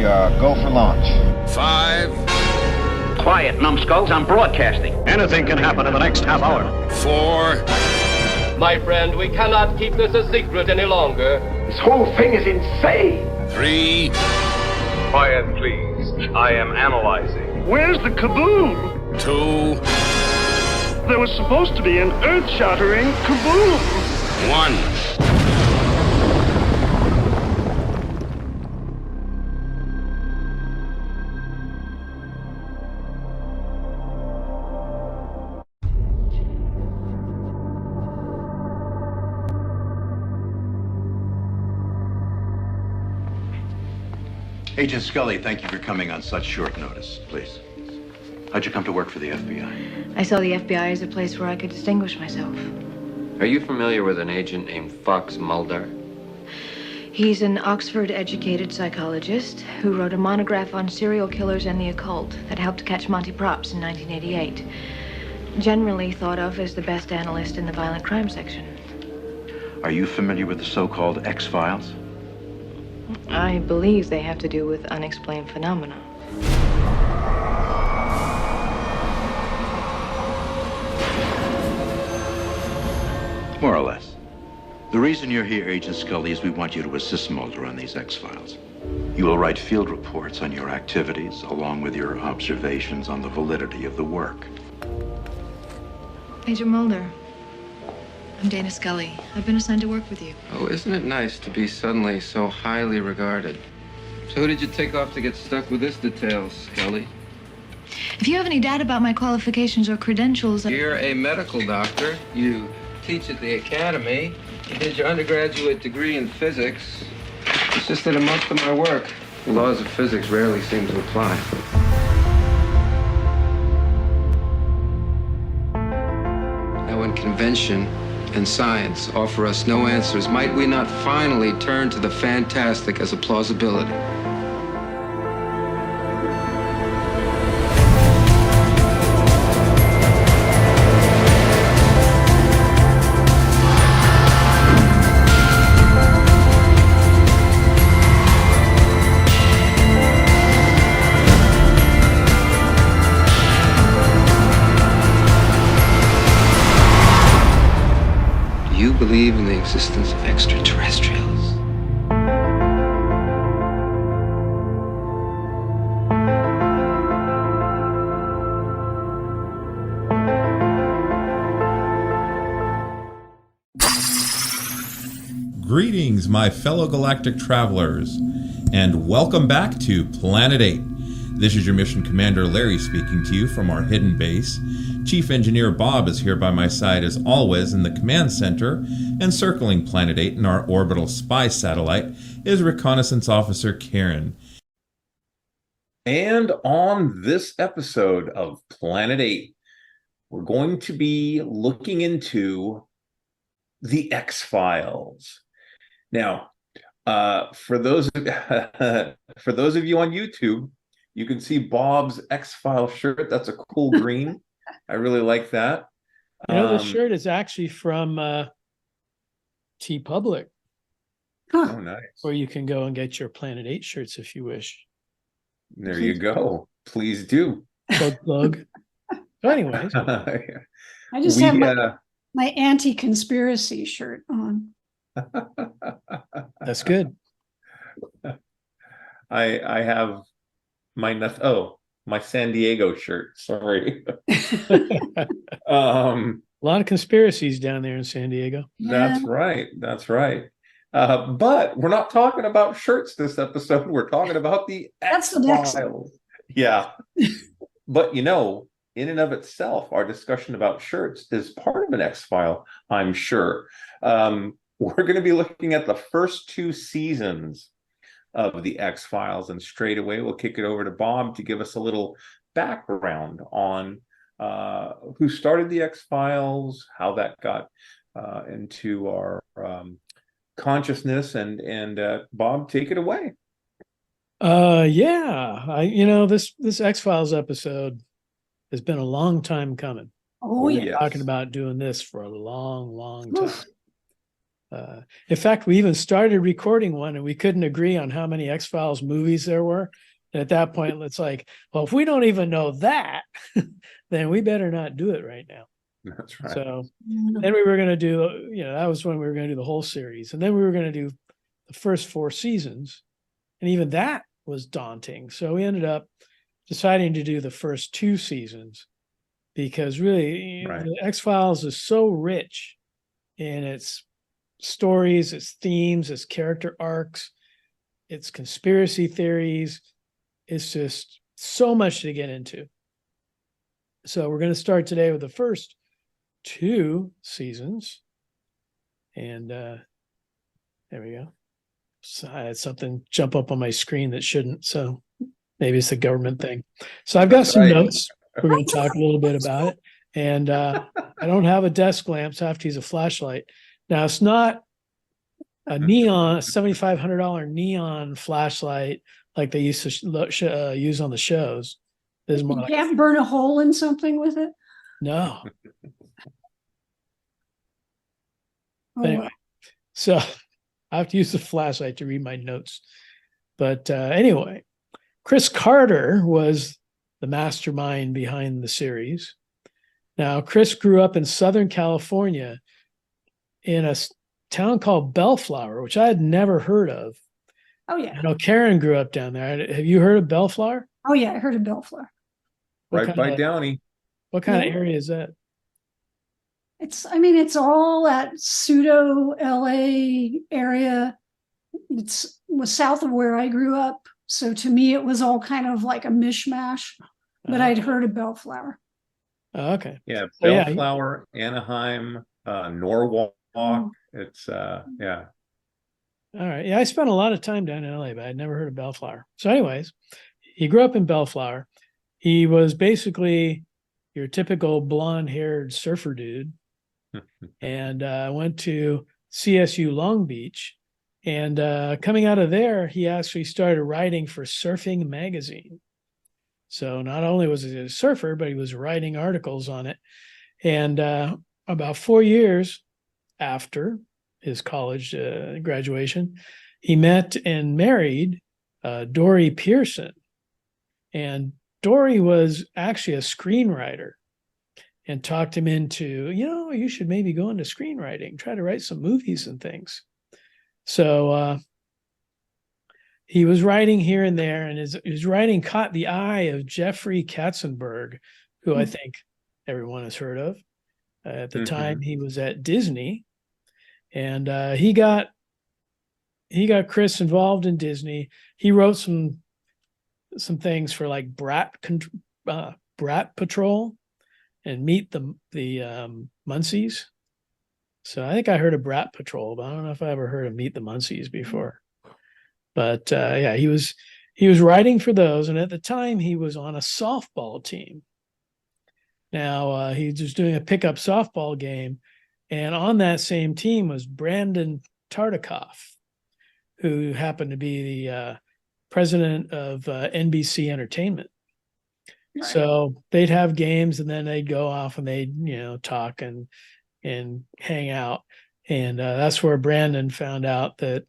We go for launch. 5. Quiet, numbskulls, I'm broadcasting. Anything can happen in the next half hour. 4. My friend, we cannot keep this a secret any longer. This whole thing is insane. 3. Quiet, please. I am analyzing. Where's the kaboom? 2. There was supposed to be an earth-shattering kaboom. 1. Agent Scully, thank you for coming on such short notice. Please. How'd you come to work for the FBI? I saw the FBI as a place where I could distinguish myself. Are you familiar with an agent named Fox Mulder? He's an Oxford-educated psychologist who wrote a monograph on serial killers and the occult that helped catch Monty Props in 1988. Generally thought of as the best analyst in the violent crime section. Are you familiar with the so-called X-Files? I believe they have to do with unexplained phenomena. More or less. The reason you're here, Agent Scully, is we want you to assist Mulder on these X-Files. You will write field reports on your activities, along with your observations on the validity of the work. Agent Mulder, I'm Dana Scully. I've been assigned to work with you. Oh, isn't it nice to be suddenly so highly regarded? So who did you take off to get stuck with this detail, Scully? If you have any doubt about my qualifications or credentials... You're a medical doctor. You teach at the academy. You did your undergraduate degree in physics. It's just that in most of my work, the laws of physics rarely seem to apply. Now, when convention and science offer us no answers, might we not finally turn to the fantastic as a plausibility? Do you believe in the existence of extraterrestrials? Greetings, my fellow galactic travelers, and welcome back to Planet 8. This is your mission commander Larry speaking to you from our hidden base. Chief Engineer Bob is here by my side as always in the command center, and circling Planet 8 in our orbital spy satellite is Reconnaissance Officer Karen. And on this episode of Planet 8, we're going to be looking into the X-Files. Now, for those of you on YouTube, you can see Bob's X-File shirt. That's a cool green. I really like that. You know, the shirt is actually from TeePublic. Oh, nice. Where you can go and get your Planet 8 shirts if you wish. There you go. Please do. Plug. So anyways. I just have my anti-conspiracy shirt on. That's good. I have my San Diego shirt. Sorry. A lot of conspiracies down there in San Diego. That's right. But we're not talking about shirts this episode. We're talking about the X-Files. Yeah. But you know, in and of itself, our discussion about shirts is part of an X-File, I'm sure. We're going to be looking at the first 2 seasons of the X-Files, and straight away we'll kick it over to Bob to give us a little background on who started the X-Files, how that got into our consciousness, and Bob, take it away. This X-Files episode has been a long time coming. Oh, yeah. Talking about doing this for a long time. In fact, we even started recording one and we couldn't agree on how many X-Files movies there were. And at that point, it's like, well, if we don't even know that, then we better not do it right now. That's right. So then we were going to do, that was when we were going to do the whole series. And then we were going to do the first 4 seasons. And even that was daunting. So we ended up deciding to do the first 2 seasons because really the X-Files is so rich in its stories, its themes, its character arcs, its conspiracy theories. It's just so much to get into. So we're going to start today with the first 2 seasons. And there we go. So I had something jump up on my screen that shouldn't. So maybe it's the government thing. So I've got some notes. We're going to talk a little bit about it. And I don't have a desk lamp, so I have to use a flashlight. Now, it's not a neon, $7,500 neon flashlight like they used to use on the shows. There's more. You can't burn a hole in something with it? No. Anyway, so I have to use the flashlight to read my notes. But anyway, Chris Carter was the mastermind behind the series. Now, Chris grew up in Southern California in a town called Bellflower, which I had never heard of. Oh, yeah. I know Karen grew up down there. Have you heard of Bellflower? Oh, yeah, I heard of Bellflower. Right by Downey. What kind of area is that? It's all that pseudo LA area. It was south of where I grew up. So to me, it was all kind of like a mishmash, but I'd heard of Bellflower. Oh, okay. Yeah, Bellflower, Anaheim, Norwalk. It's yeah. All right. Yeah, I spent a lot of time down in LA, but I'd never heard of Bellflower. So anyways, he grew up in Bellflower. He was basically your typical blonde-haired surfer dude and went to CSU Long Beach. And coming out of there, he actually started writing for Surfing Magazine. So not only was he a surfer, but he was writing articles on it. And about 4 years after his college graduation, he met and married Dory Pearson. And Dory was actually a screenwriter and talked him into, you should maybe go into screenwriting, try to write some movies and things. So he was writing here and there, and his writing caught the eye of Jeffrey Katzenberg, who I think everyone has heard of. At the time, he was at Disney, and he got Chris involved in Disney. He wrote some things for like Brat Patrol and Meet the Muncies. So I think I heard of Brat Patrol, but I don't know if I ever heard of Meet the Muncies before. But yeah, he was writing for those, and at the time he was on a softball team. Now he was doing a pickup softball game, and on that same team was Brandon Tartikoff, who happened to be the president of NBC Entertainment. Right. So they'd have games, and then they'd go off and they'd talk and hang out, and that's where Brandon found out that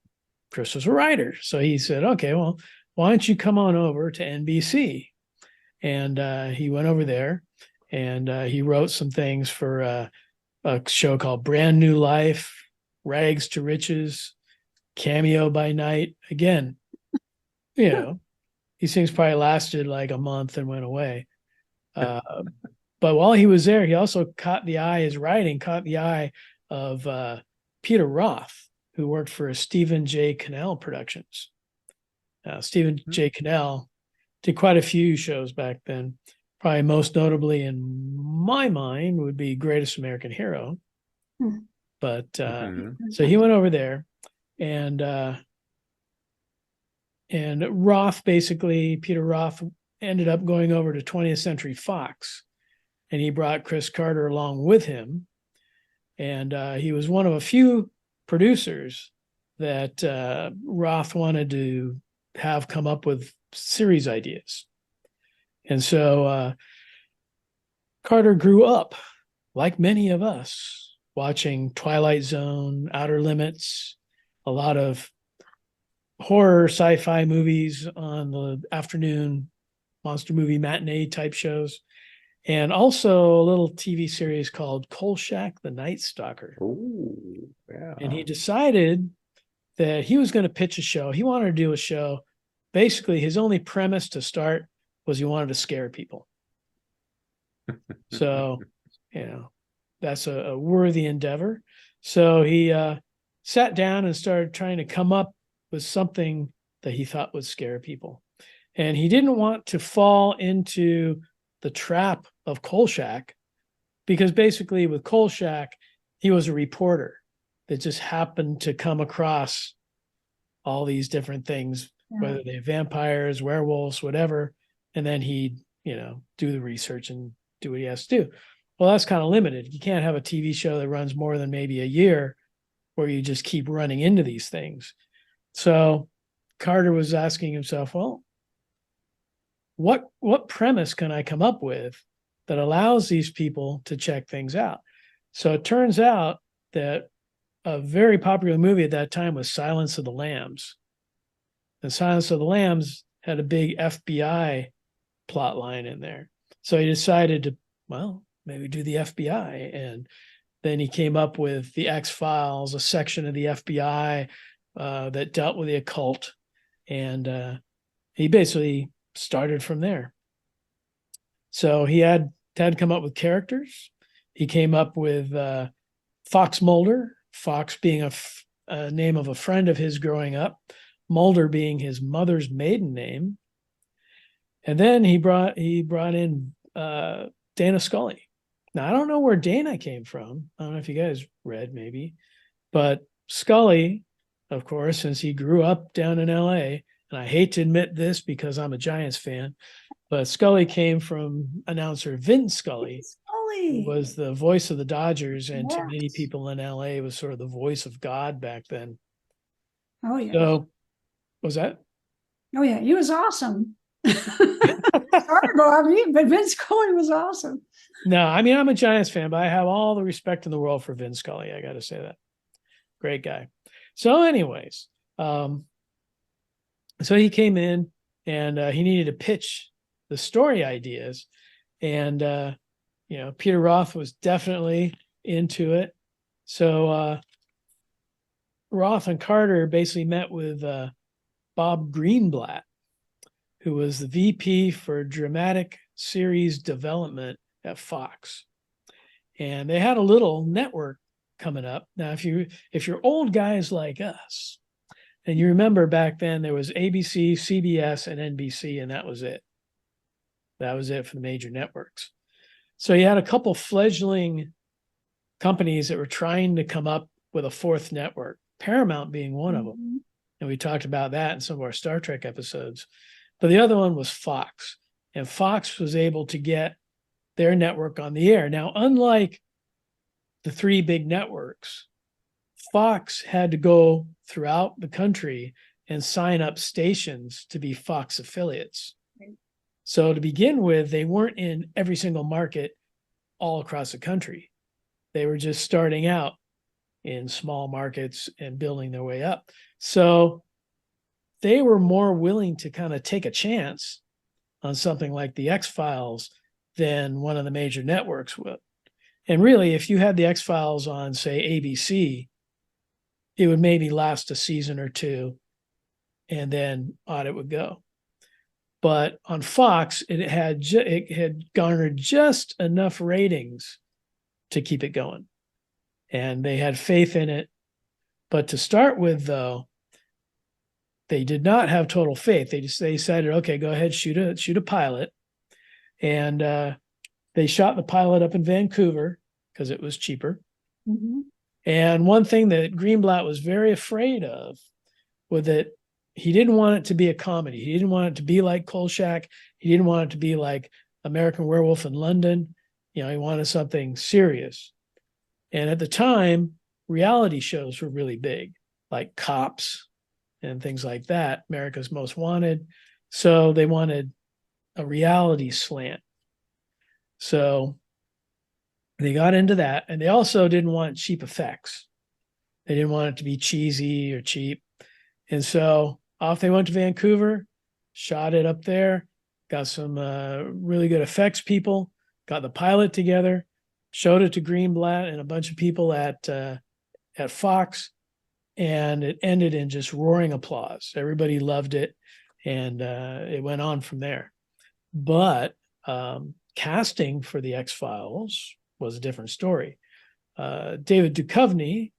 Chris was a writer. So he said, okay, well, why don't you come on over to NBC? And he went over there, and he wrote some things for a show called Brand New Life, Rags to Riches, Cameo by Night. Again, these things probably lasted like a month and went away. But while he was there, he also his writing caught the eye of Peter Roth, who worked for Stephen J. Cannell Productions. Stephen J. Cannell did quite a few shows back then. Probably most notably in my mind would be Greatest American Hero. But so he went over there, and Roth, basically, Peter Roth ended up going over to 20th Century Fox, and he brought Chris Carter along with him. And he was one of a few producers that Roth wanted to have come up with series ideas. And so Carter grew up, like many of us, watching Twilight Zone, Outer Limits, a lot of horror sci-fi movies on the afternoon monster movie matinee type shows, and also a little TV series called Kolchak the Night Stalker. Oh, yeah. And he decided that he was going to pitch a show. He wanted to do a show. Basically, his only premise to start was he wanted to scare people. So, that's a worthy endeavor. So he sat down and started trying to come up with something that he thought would scare people. And he didn't want to fall into the trap of Kolchak, because basically with Kolchak, he was a reporter that just happened to come across all these different things, whether they're vampires, werewolves, whatever. And then he'd, do the research and do what he has to do. Well, that's kind of limited. You can't have a TV show that runs more than maybe a year where you just keep running into these things. So Carter was asking himself, well, what premise can I come up with that allows these people to check things out? So it turns out that a very popular movie at that time was Silence of the Lambs. And Silence of the Lambs had a big FBI plot line in there. So he decided to, maybe do the FBI. And then he came up with the X-Files, a section of the FBI that dealt with the occult. And he basically started from there. So he had to come up with characters. He came up with Fox Mulder, Fox being a name of a friend of his growing up, Mulder being his mother's maiden name. And then he brought in Dana Scully. Now, I don't know where Dana came from. I don't know if you guys read maybe, but Scully, of course, since he grew up down in LA, and I hate to admit this because I'm a Giants fan, but Scully came from announcer Vin Scully, who was the voice of the Dodgers, and to many people in LA was sort of the voice of God back then. Oh, yeah. So, was that? Oh, yeah. He was awesome. But Vince Scully was awesome. No, I mean, I'm a Giants fan, but I have all the respect in the world for Vin Scully. I got to say that. Great guy. So anyways, so he came in and he needed to pitch the story ideas. And, Peter Roth was definitely into it. So Roth and Carter basically met with Bob Greenblatt, who was the VP for dramatic series development at Fox. And they had a little network coming up. Now, if you're old guys like us, and you remember back then there was ABC, CBS, and NBC, and that was it. That was it for the major networks. So you had a couple fledgling companies that were trying to come up with a fourth network, Paramount being one of them. And we talked about that in some of our Star Trek episodes. But the other one was Fox. And Fox was able to get their network on the air. Now, unlike the three big networks, Fox had to go throughout the country and sign up stations to be Fox affiliates. Right. So to begin with, they weren't in every single market all across the country. They were just starting out in small markets and building their way up. So they were more willing to kind of take a chance on something like the X-Files than one of the major networks would. And really, if you had the X-Files on, say, ABC, it would maybe last a season or two, and then on it would go. But on Fox, it had garnered just enough ratings to keep it going. And they had faith in it. But to start with, though, they did not have total faith. They decided, okay, go ahead, shoot a pilot. And they shot the pilot up in Vancouver because it was cheaper. Mm-hmm. And one thing that Greenblatt was very afraid of was that he didn't want it to be a comedy. He didn't want it to be like Kolchak. He didn't want it to be like American Werewolf in London. He wanted something serious. And at the time, reality shows were really big, like Cops and things like that, America's Most Wanted. So they wanted a reality slant. So They got into that, and they also didn't want cheap effects. They didn't want it to be cheesy or cheap. And so off they went to Vancouver, shot it up there, got some really good effects people, got the pilot together, showed it to Greenblatt and a bunch of people at Fox, and it ended in just roaring applause. Everybody loved it, and it went on from there. But casting for the X-Files was a different story. David Duchovny,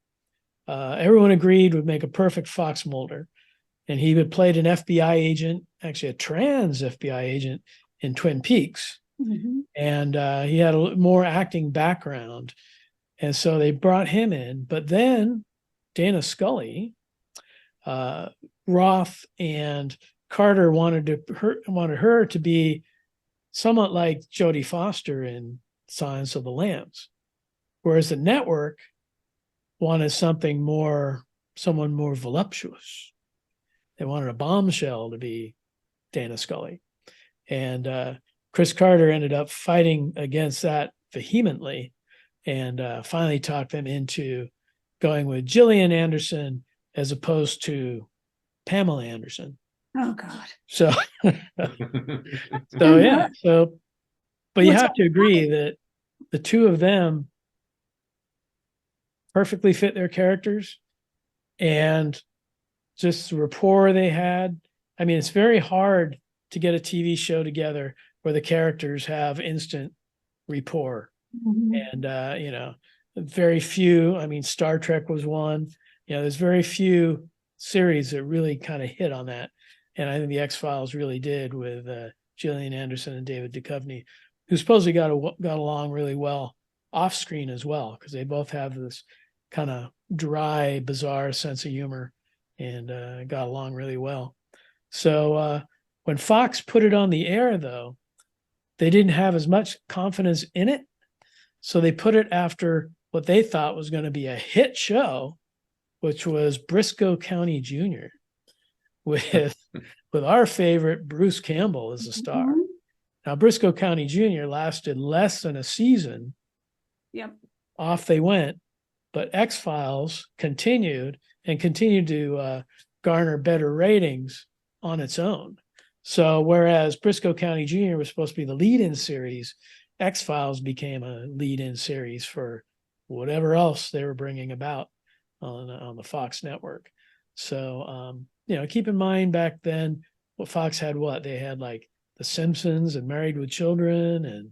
everyone agreed would make a perfect Fox Mulder. And he had played an FBI agent, actually a trans FBI agent in Twin Peaks. Mm-hmm. And he had a more acting background. And so they brought him in. But then Dana Scully, Roth and Carter wanted her to be somewhat like Jodie Foster in Silence of the Lambs, whereas the network wanted someone more voluptuous. They wanted a bombshell to be Dana Scully. And Chris Carter ended up fighting against that vehemently, and finally talked them into going with Gillian Anderson as opposed to Pamela Anderson. Oh God. So yeah. So, but you have to agree that the two of them perfectly fit their characters, and just the rapport they had. I mean, it's very hard to get a TV show together where the characters have instant rapport. Mm-hmm. And very few. I mean, Star Trek was one. There's very few series that really kind of hit on that. And I think the X-Files really did, with Gillian Anderson and David Duchovny, who supposedly got along really well off screen as well, because they both have this kind of dry, bizarre sense of humor, and got along really well. So when Fox put it on the air, though, they didn't have as much confidence in it. So they put it after what they thought was going to be a hit show, which was Briscoe County Jr., with our favorite Bruce Campbell as a star. Mm-hmm. Now, Briscoe County Jr. lasted less than a season. Yep. Off they went, but X-Files continued to garner better ratings on its own. So whereas Briscoe County Jr. was supposed to be the lead-in series, X-Files became a lead-in series for whatever else they were bringing about on the Fox network. So, keep in mind back then, Fox had They had like The Simpsons and Married with Children and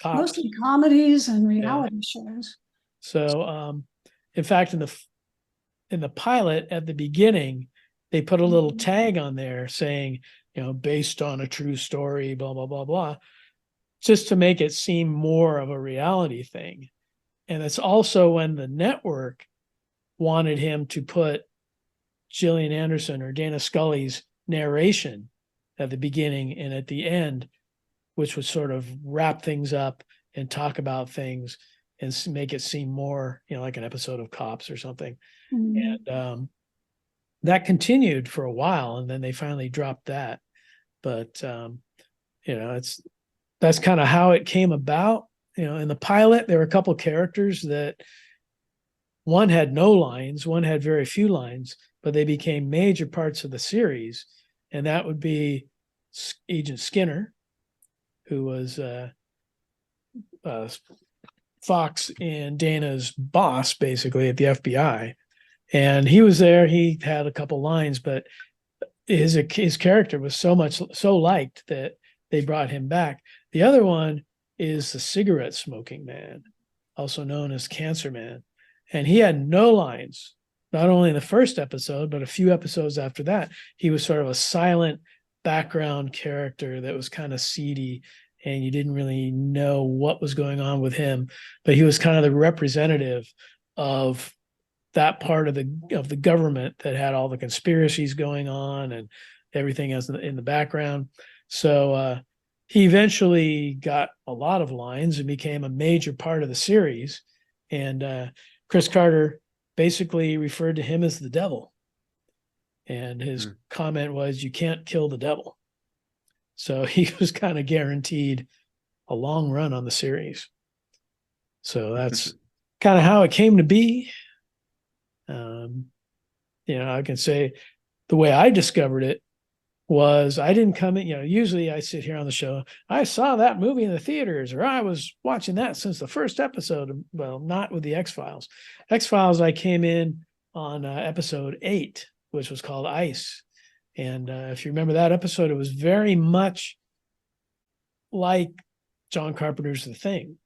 Cops. Mostly comedies and reality shows. So, in fact, in the pilot at the beginning, they put a little tag on there saying, based on a true story, blah, blah, blah, blah, just to make it seem more of a reality thing. And it's also when the network wanted him to put Gillian Anderson or Dana Scully's narration at the beginning and at the end, which would sort of wrap things up and talk about things and make it seem more, like an episode of Cops or something. Mm-hmm. And that continued for a while, and then they finally dropped that. But that's kind of how it came about. In the pilot, there were a couple of characters that one had no lines, one had very few lines, but they became major parts of the series. And that would be Agent Skinner, who was Fox and Dana's boss, basically, at the FBI. And he was there. He had a couple lines, but his character was so liked that they brought him back. The other one is the cigarette smoking man, also known as Cancer Man. And he had no lines, not only in the first episode, but a few episodes after that. He was sort of a silent background character that was kind of seedy, and you didn't really know what was going on with him. But he was kind of the representative of that part of the government that had all the conspiracies going on and everything else in the background. So he eventually got a lot of lines and became a major part of the series. And Chris Carter basically referred to him as the devil. And his comment was, "You can't kill the devil." So he was kind of guaranteed a long run on the series. So that's kind of how it came to be. I can say the way I discovered it was I didn't come in, usually I sit here on the show, I saw that movie in the theaters, or I was watching that since the first episode. Well, not with the X-Files. X-Files, I came in on episode 8, which was called Ice. And if you remember that episode, it was very much like John Carpenter's The Thing.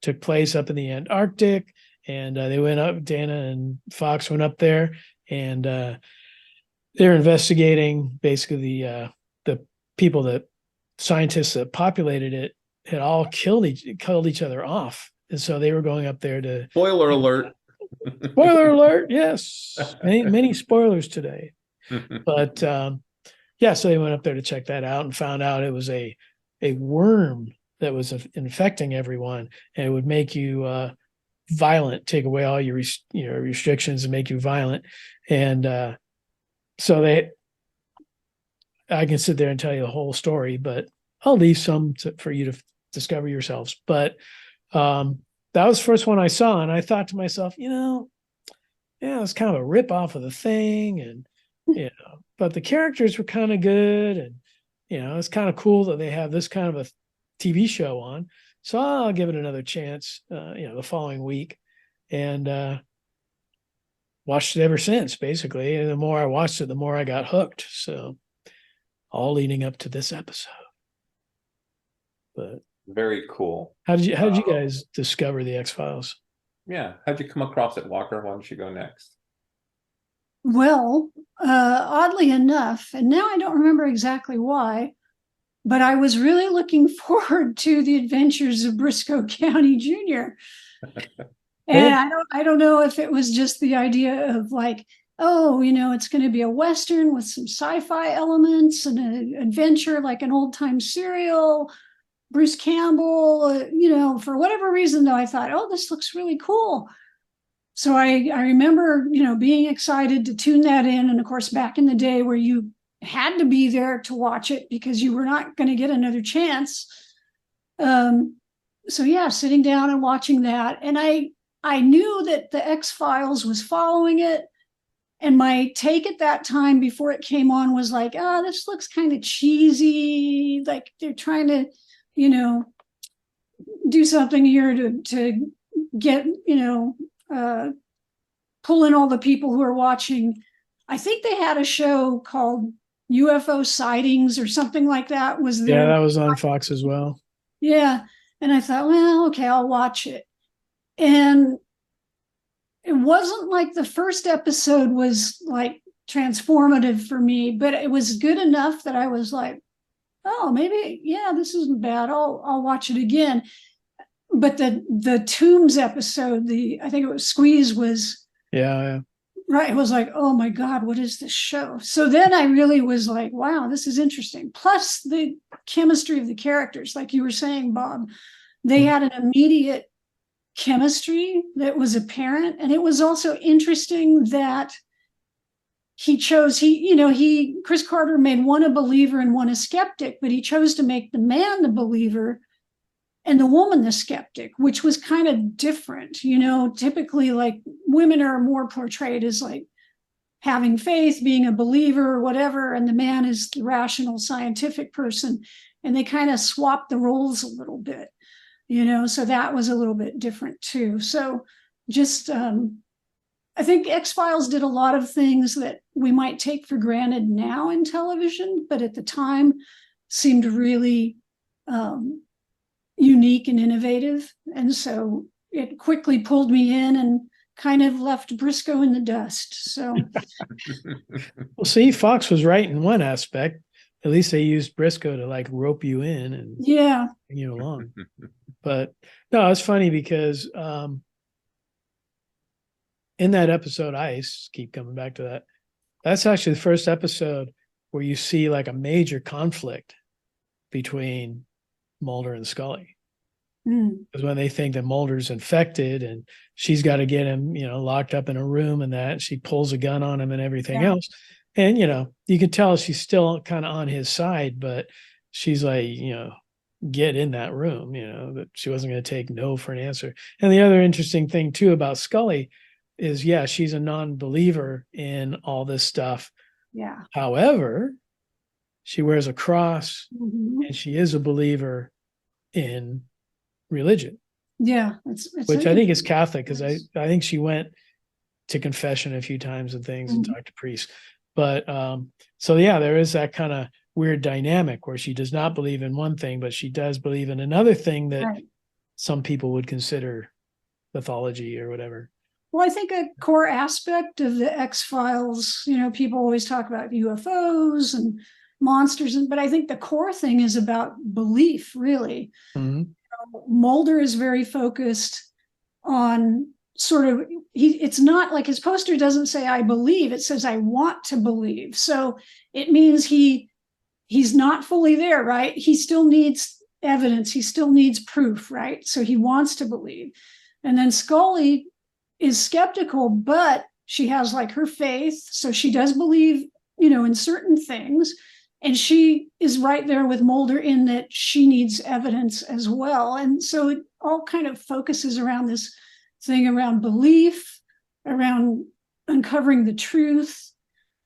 Took place up in the Antarctic, and they went up, Dana and Fox went up there, and they're investigating basically the people, that scientists that populated it had all killed each other off. And so they were going up there to... Spoiler alert. Spoiler alert, yes. Many spoilers today. But so they went up there to check that out and found out it was a worm that was infecting everyone, and it would make you violent, take away all your restrictions and make you violent. And so I can sit there and tell you the whole story, but I'll leave some for you to discover yourselves. But that was the first one I saw, and I thought to myself, it's kind of a rip off of The Thing, and but the characters were kind of good, and it's kind of cool that they have this kind of a TV show on. So I'll give it another chance, the following week, and watched it ever since, basically. And the more I watched it, the more I got hooked. So all leading up to this episode. But very cool. How did you guys discover the X-Files? Yeah. How'd you come across it, Walker? Why don't you go next? Well, oddly enough, and now I don't remember exactly why, but I was really looking forward to the adventures of Briscoe County Jr. And I don't know if it was just the idea of like, it's going to be a Western with some sci-fi elements and an adventure like an old time serial. Bruce Campbell, for whatever reason, though, I thought, this looks really cool. So I remember, being excited to tune that in. And of course, back in the day where you had to be there to watch it because you were not going to get another chance. Sitting down and watching that. And I knew that the X-Files was following it. And my take at that time before it came on was like, this looks kind of cheesy. Like they're trying to, do something here to get, pull in all the people who are watching. I think they had a show called UFO Sightings or something like that. Yeah, that was on Fox as well. Yeah. And I thought, well, okay, I'll watch it. And it wasn't like the first episode was like transformative for me, but it was good enough that I was like, maybe, this isn't bad. I'll watch it again. But the Tombs episode, I think it was Squeeze was right. It was like, oh my God, what is this show? So then I really was like, wow, this is interesting. Plus the chemistry of the characters, like you were saying, Bob, they had an immediate chemistry that was apparent. And it was also interesting that Chris Carter made one a believer and one a skeptic, but he chose to make the man the believer and the woman the skeptic, which was kind of different. Typically like women are more portrayed as like having faith, being a believer or whatever, and the man is the rational scientific person. And they kind of swapped the roles a little bit, so that was a little bit different too. So just, I think X-Files did a lot of things that we might take for granted now in television, but at the time seemed really unique and innovative. And so it quickly pulled me in and kind of left Briscoe in the dust. So, well, see, Fox was right in one aspect. At least they used Briscoe to like rope you in and bring you along. But no, it's funny because in that episode, Ice, keep coming back to that. That's actually the first episode where you see like a major conflict between Mulder and Scully. Because when they think that Mulder's infected and she's got to get him, locked up in a room and that, she pulls a gun on him and everything else. And, you can tell she's still kind of on his side, but she's like, get in that room, that she wasn't going to take no for an answer. And the other interesting thing too about Scully is, yeah, she's a non-believer in all this stuff. Yeah. However, she wears a cross Mhm. and she is a believer in religion. Yeah. Which I think is Catholic, because I think she went to confession a few times and things and talked to priests. But so yeah, there is that kind of weird dynamic where she does not believe in one thing, but she does believe in another thing that some people would consider mythology or whatever. Well, I think a core aspect of the X-Files, people always talk about UFOs and monsters, but I think the core thing is about belief, really. Mm-hmm. Mulder is very focused on sort of, it's not like his poster doesn't say I believe, it says I want to believe. So it means he's not fully there, right? He still needs evidence, he still needs proof, right? So he wants to believe. And then Scully is skeptical, but she has like her faith, so she does believe, in certain things. And she is right there with Mulder in that she needs evidence as well. And so it all kind of focuses around this thing around belief, around uncovering the truth,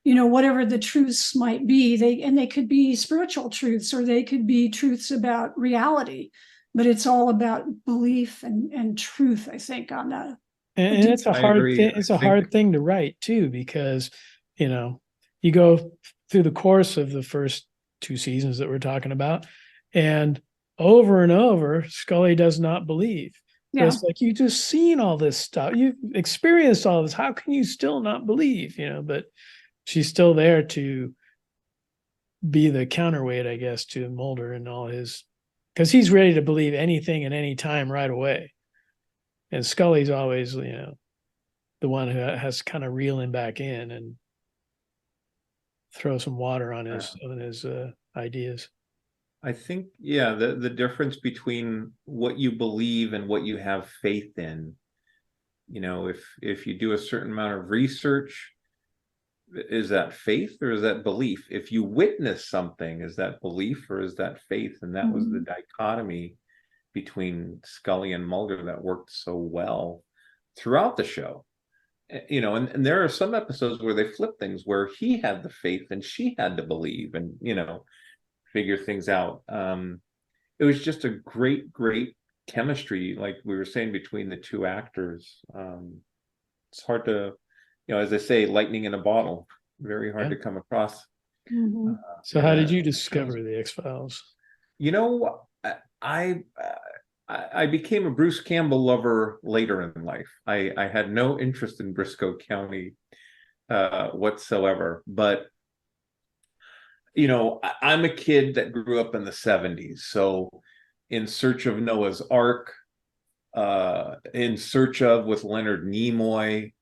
whatever the truths might be. They could be spiritual truths, or they could be truths about reality, but it's all about belief and truth, I think, on that. And it's a hard thing. It's a hard thing to write too, because, you go through the course of the first 2 seasons that we're talking about, and over, Scully does not believe. Yeah. It's like, you just seen all this stuff. You've experienced all this. How can you still not believe? But she's still there to be the counterweight, I guess, to Mulder and all his, because he's ready to believe anything at any time right away. And Scully's always, the one who has to kind of reel him back in and throw some water on his ideas. I think, the difference between what you believe and what you have faith in, if you do a certain amount of research, is that faith or is that belief? If you witness something, is that belief or is that faith? And that was the dichotomy between Scully and Mulder that worked so well throughout the show. And there are some episodes where they flip things, where he had the faith and she had to believe and, figure things out. It was just a great chemistry, like we were saying, between the two actors. It's hard to, as they say, lightning in a bottle, very hard to come across. So how did you discover the X-Files? I became a Bruce Campbell lover later in life. I had no interest in Briscoe County whatsoever, but I'm a kid that grew up in the 70s. So In Search of Noah's Ark, In Search of with Leonard Nimoy,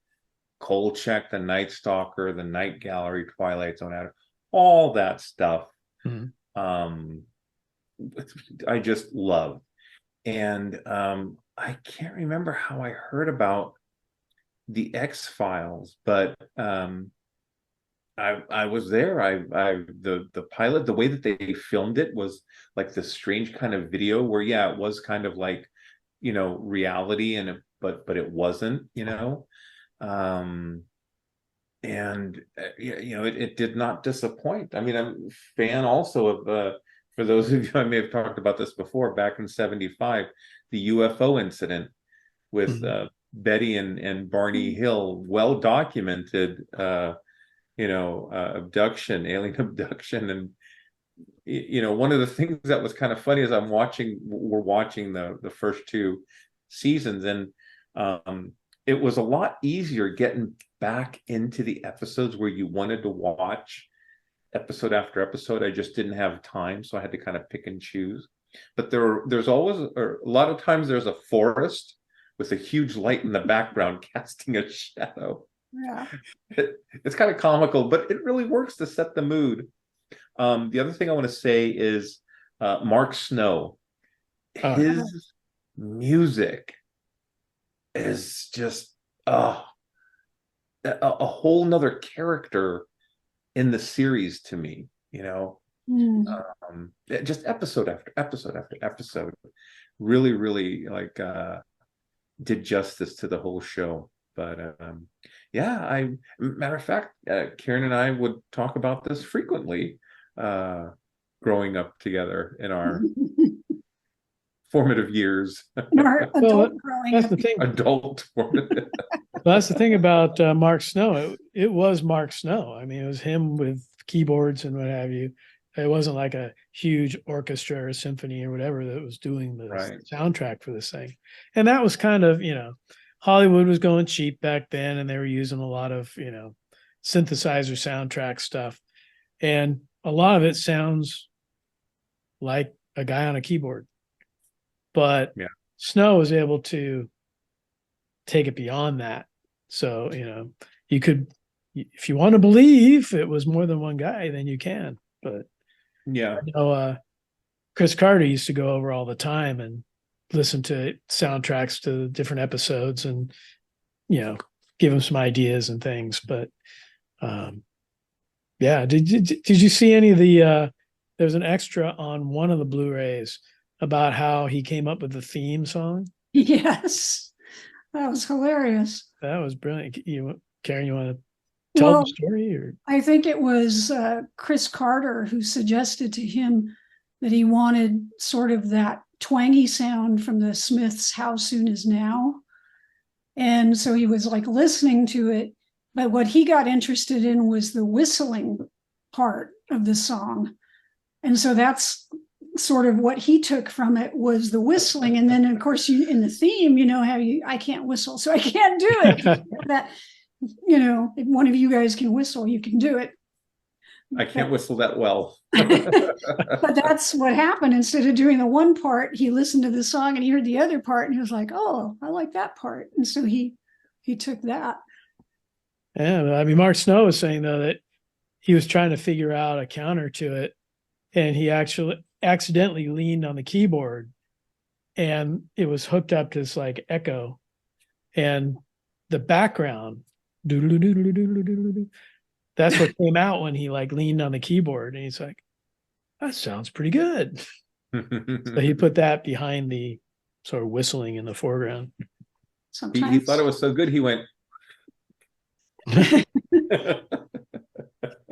Kolchak, The Night Stalker, The Night Gallery, Twilight Zone, all that stuff. I just love. And I can't remember how I heard about the X-Files, but I was there. The pilot, the way that they filmed it was like this strange kind of video where, it was kind of like, reality, and but it wasn't, and it did not disappoint. I mean, I'm a fan also of for those of you, I may have talked about this before, back in '75, the UFO incident with Betty and Barney Hill, well documented, abduction, alien abduction. And, one of the things that was kind of funny is we're watching the first 2 seasons, and it was a lot easier getting back into the episodes where you wanted to watch episode after episode. I just didn't have time, so I had to kind of pick and choose. But there's always, or a lot of times, there's a forest with a huge light in the background casting a shadow. Yeah. It's kind of comical, but it really works to set the mood. The other thing I want to say is Mark Snow. His music is just a whole nother character in the series to me. Just episode after episode after episode, really, really like did justice to the whole show. But yeah, matter of fact, Karen and I would talk about this frequently, growing up together in our formative years. Our adult growing that's up. the thing. Adult formative. Well, that's the thing about Mark Snow. It was Mark Snow. I mean, it was him with keyboards and what have you. It wasn't like a huge orchestra or symphony or whatever that was doing the soundtrack for this thing. And that was kind of, Hollywood was going cheap back then, and they were using a lot of, synthesizer soundtrack stuff. And a lot of it sounds like a guy on a keyboard. But Snow was able to take it beyond that. So, you could, if you want to believe it was more than one guy, then you can. But Chris Carter used to go over all the time and listen to soundtracks to different episodes and, give him some ideas and things. But did you see any of the, there's an extra on one of the Blu-rays about how he came up with the theme song? Yes. That was hilarious. That was brilliant. Karen, you want to tell the story? Or? I think it was Chris Carter who suggested to him that he wanted sort of that twangy sound from the Smiths' How Soon Is Now. And so he was like listening to it. But what he got interested in was the whistling part of the song. And so that's sort of what he took from it, was the whistling. And then of course in the theme, how I can't whistle, so I can't do it. That, if one of you guys can whistle, you can do it. I can't whistle that well. But that's what happened. Instead of doing the one part, he listened to the song and he heard the other part and he was like, oh, I like that part. And so he took that. Yeah, I mean, Mark Snow was saying though that he was trying to figure out a counter to it, and he actually accidentally leaned on the keyboard, and it was hooked up to this like echo, and the background that's what came out when he like leaned on the keyboard, and he's like, that sounds pretty good. So he put that behind the sort of whistling in the foreground. He thought it was so good he went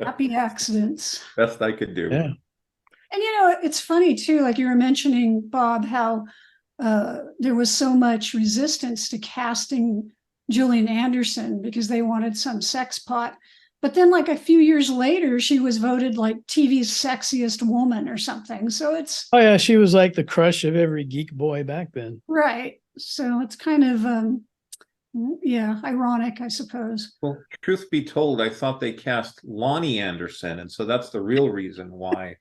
happy accidents. Best I could do. Yeah. And it's funny too, like you were mentioning, Bob, how there was so much resistance to casting Gillian Anderson because they wanted some sex pot. But then like a few years later, she was voted like TV's sexiest woman or something. So it's... Oh yeah, she was like the crush of every geek boy back then. Right. So it's kind of, ironic, I suppose. Well, truth be told, I thought they cast Lonnie Anderson. And so that's the real reason why.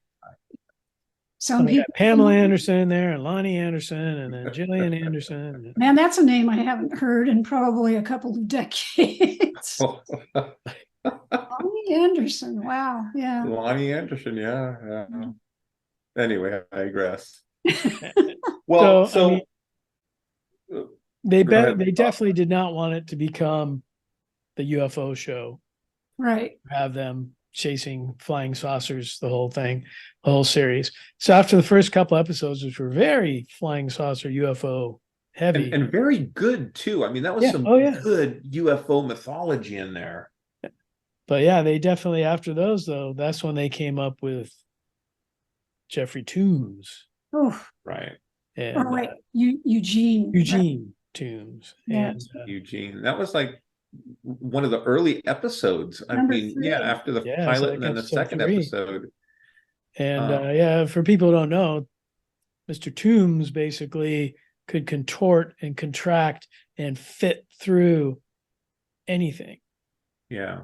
Some people, Pamela Anderson in there, and Lonnie Anderson, and then Gillian Anderson. Man, that's a name I haven't heard in probably a couple of decades. Lonnie Anderson, wow, yeah. Lonnie Anderson, yeah. Anyway, I digress. Well, so I mean, they definitely did not want it to become the UFO show, right? Have them chasing flying saucers, the whole thing, the whole series. So after the first couple episodes, which were very flying saucer UFO heavy and very good too. I mean, that was some good UFO mythology in there. But yeah, they definitely, after those though, that's when they came up with Jeffrey Toombs. Oh, right. And Eugene Toombs. Yeah. And Eugene. That was like one of the early episodes. Number 3. After the pilot and then the second episode. And for people who don't know, Mr. Toombs basically could contort and contract and fit through anything. Yeah.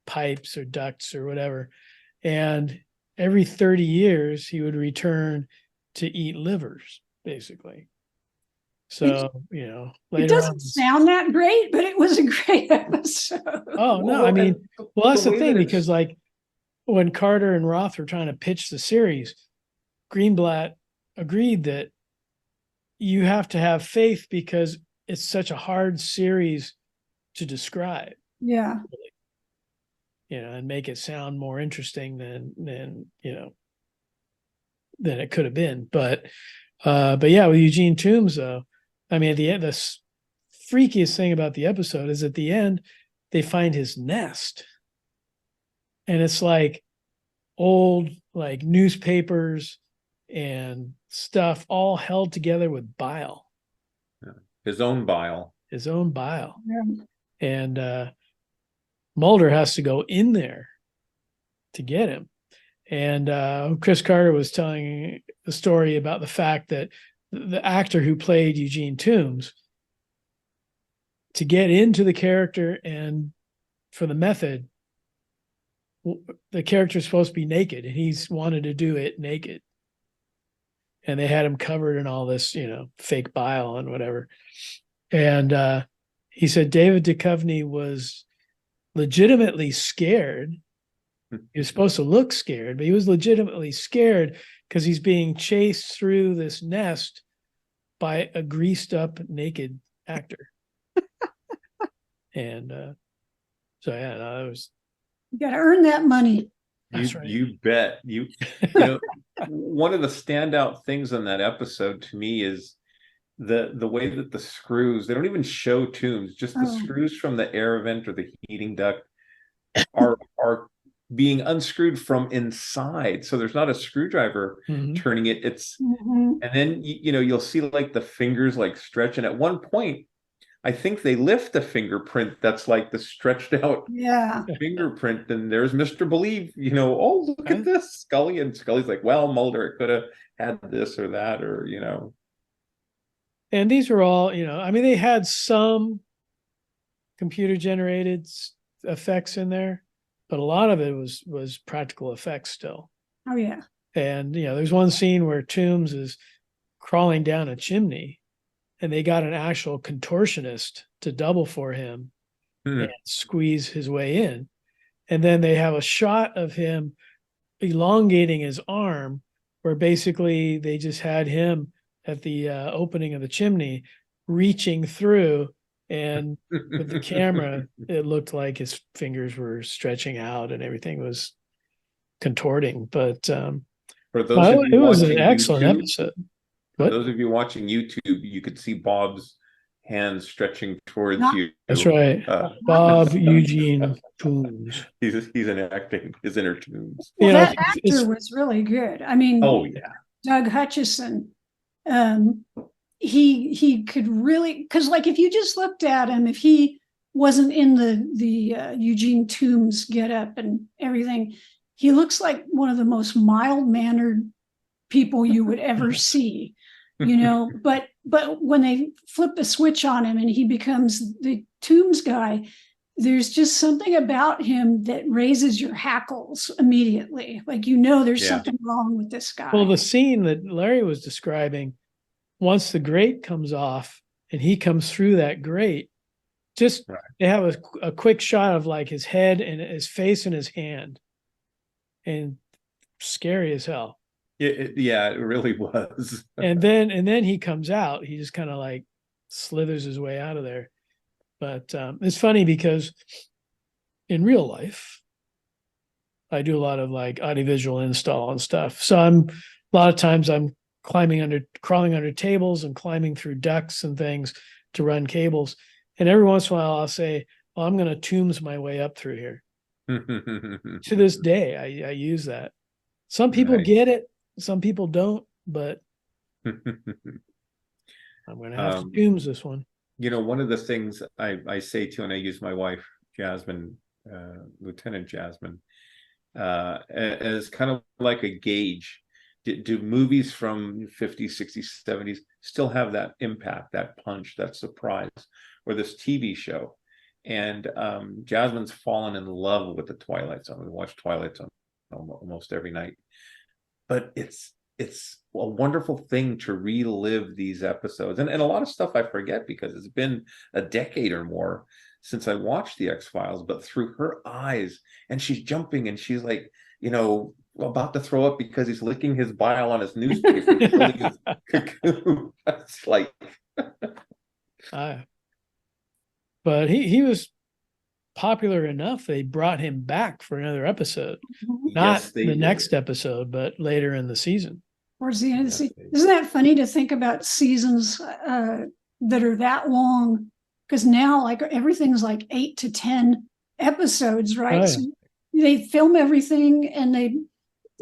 Pipes or ducts or whatever. And every 30 years he would return to eat livers, basically. So, later it doesn't sound that great, but it was a great episode. Oh, no, I mean, well, that's the thing, because like when Carter and Roth were trying to pitch the series, Greenblatt agreed that you have to have faith because it's such a hard series to describe. Yeah. And make it sound more interesting than than it could have been. But yeah, with Eugene Toombs, though, I mean, at the end, the freakiest thing about the episode is at the end, they find his nest. And it's like old, like newspapers and stuff all held together with bile. Yeah. His own bile. His own bile. Yeah. And Mulder has to go in there to get him. And Chris Carter was telling the story about the fact that the actor who played Eugene Toombs, to get into the character and for the method, the character is supposed to be naked, and he's wanted to do it naked. And they had him covered in all this, fake bile and whatever. And he said David Duchovny was legitimately scared. He was supposed to look scared, but he was legitimately scared because he's being chased through this nest by a greased up naked actor. And so yeah, no, it was. You got to earn that money. That's right. You bet. You know, one of the standout things on that episode to me is the way that the screws, they don't even show Toombs, just the screws from the air vent or the heating duct are being unscrewed from inside. So there's not a screwdriver turning it. It's and then you'll see like the fingers like stretch, and at one point I think they lift a fingerprint that's like the stretched out fingerprint, and there's Mr. Believe, oh, look at this, Scully. And Scully's like, well, Mulder, it could have had this or that, or, And these were all, I mean, they had some computer generated effects in there, but a lot of it was practical effects still. Oh, yeah. And, there's one scene where Toombs is crawling down a chimney, and they got an actual contortionist to double for him and squeeze his way in. And then they have a shot of him elongating his arm, where basically they just had him at the opening of the chimney reaching through, and with the camera, it looked like his fingers were stretching out and everything was contorting. But for those of you it was an watching excellent YouTube, episode. For those of you watching YouTube, you could see Bob's hands stretching towards you. That's right. Bob Eugene Toombs. He's enacting his inner Toombs. Well, that actor was really good. I mean, Doug Hutchison. He could really, because like if you just looked at him, if he wasn't in the Eugene Toombs getup and everything, he looks like one of the most mild-mannered people you would ever see. But when they flip the switch on him and he becomes the Toombs guy, there's just something about him that raises your hackles immediately. Like, there's something wrong with this guy. Well, the scene that Larry was describing, once the grate comes off and he comes through that grate, they have a quick shot of like his head and his face and his hand, and scary as hell. It really was. and then he comes out. He just kind of like slithers his way out of there. But it's funny because in real life, I do a lot of like audiovisual install and stuff. So a lot of times I'm crawling under tables and climbing through ducts and things to run cables. And every once in a while I'll say, well, I'm going to Toombs my way up through here. To this day, I use that. Some people get it. Some people don't, but I'm going to have to Toombs this one. One of the things I say to, and I use my wife, Jasmine, Lieutenant Jasmine, as kind of like a gauge. Do movies from 50s, 60s, 70s still have that impact, that punch, that surprise, or this TV show? And Jasmine's fallen in love with the Twilight Zone. We watch Twilight Zone almost every night. But it's a wonderful thing to relive these episodes. And a lot of stuff I forget because it's been a decade or more since I watched the X-Files, but through her eyes, and she's jumping and she's like, about to throw up because he's licking his bile on his newspaper. His cocoon. That's like but he was popular enough they brought him back for another episode. Not the next episode, but later in the season. towards the end of the season. Isn't that funny to think about seasons that are that long? Because now, like, everything's like 8 to 10 episodes, right? Oh, yeah. So they film everything and they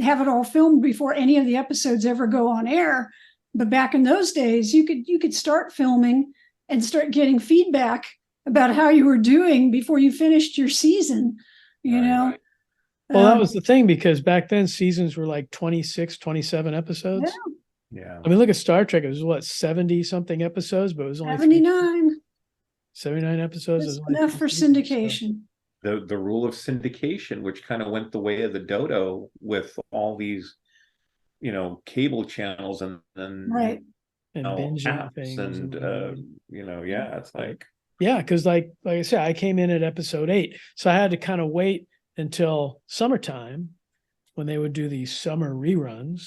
have it all filmed before any of the episodes ever go on air. But back in those days, you could start filming and start getting feedback about how you were doing before you finished your season, you know? Right. Well, that was the thing, because back then seasons were like 26, 27 episodes. Yeah. I mean, look at Star Trek. It was what, 70 something episodes, but it was only 79. 79 episodes. That's It was only enough for 3 seasons, so- syndication. The rule of syndication, which kind of went the way of the dodo with all these, cable channels and Right. And know, binging apps things and it's like yeah, because like I said, I came in at episode 8, so I had to kind of wait until summertime when they would do these summer reruns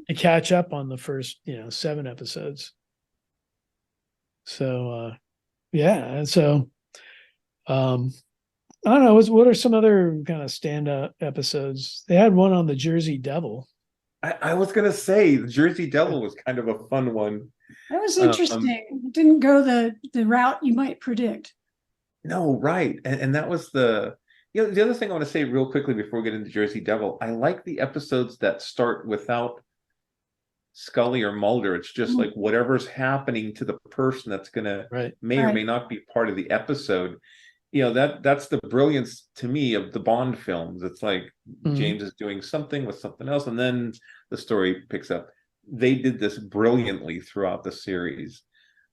to catch up on the first 7 episodes. So yeah, and so I don't know, what are some other kind of standout episodes? They had one on the Jersey Devil. I was gonna say the Jersey Devil was kind of a fun one. That was interesting. It didn't go the route you might predict. No, right. And that was the other thing I want to say real quickly before we get into Jersey Devil. I like the episodes that start without Scully or Mulder. It's just like whatever's happening to the person that's gonna may or may not be part of the episode. That's the brilliance to me of the Bond films. It's like James is doing something with something else, and then the story picks up. They did this brilliantly throughout the series.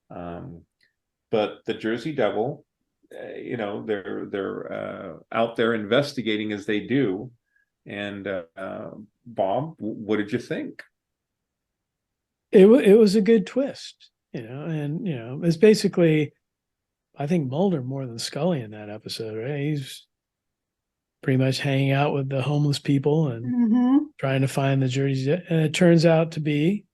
But the Jersey Devil, they're out there investigating as they do. And Bob, what did you think? It was a good twist, and it's basically, I think, Mulder more than Scully in that episode, right? He's pretty much hanging out with the homeless people and trying to find the Jersey, and it turns out to be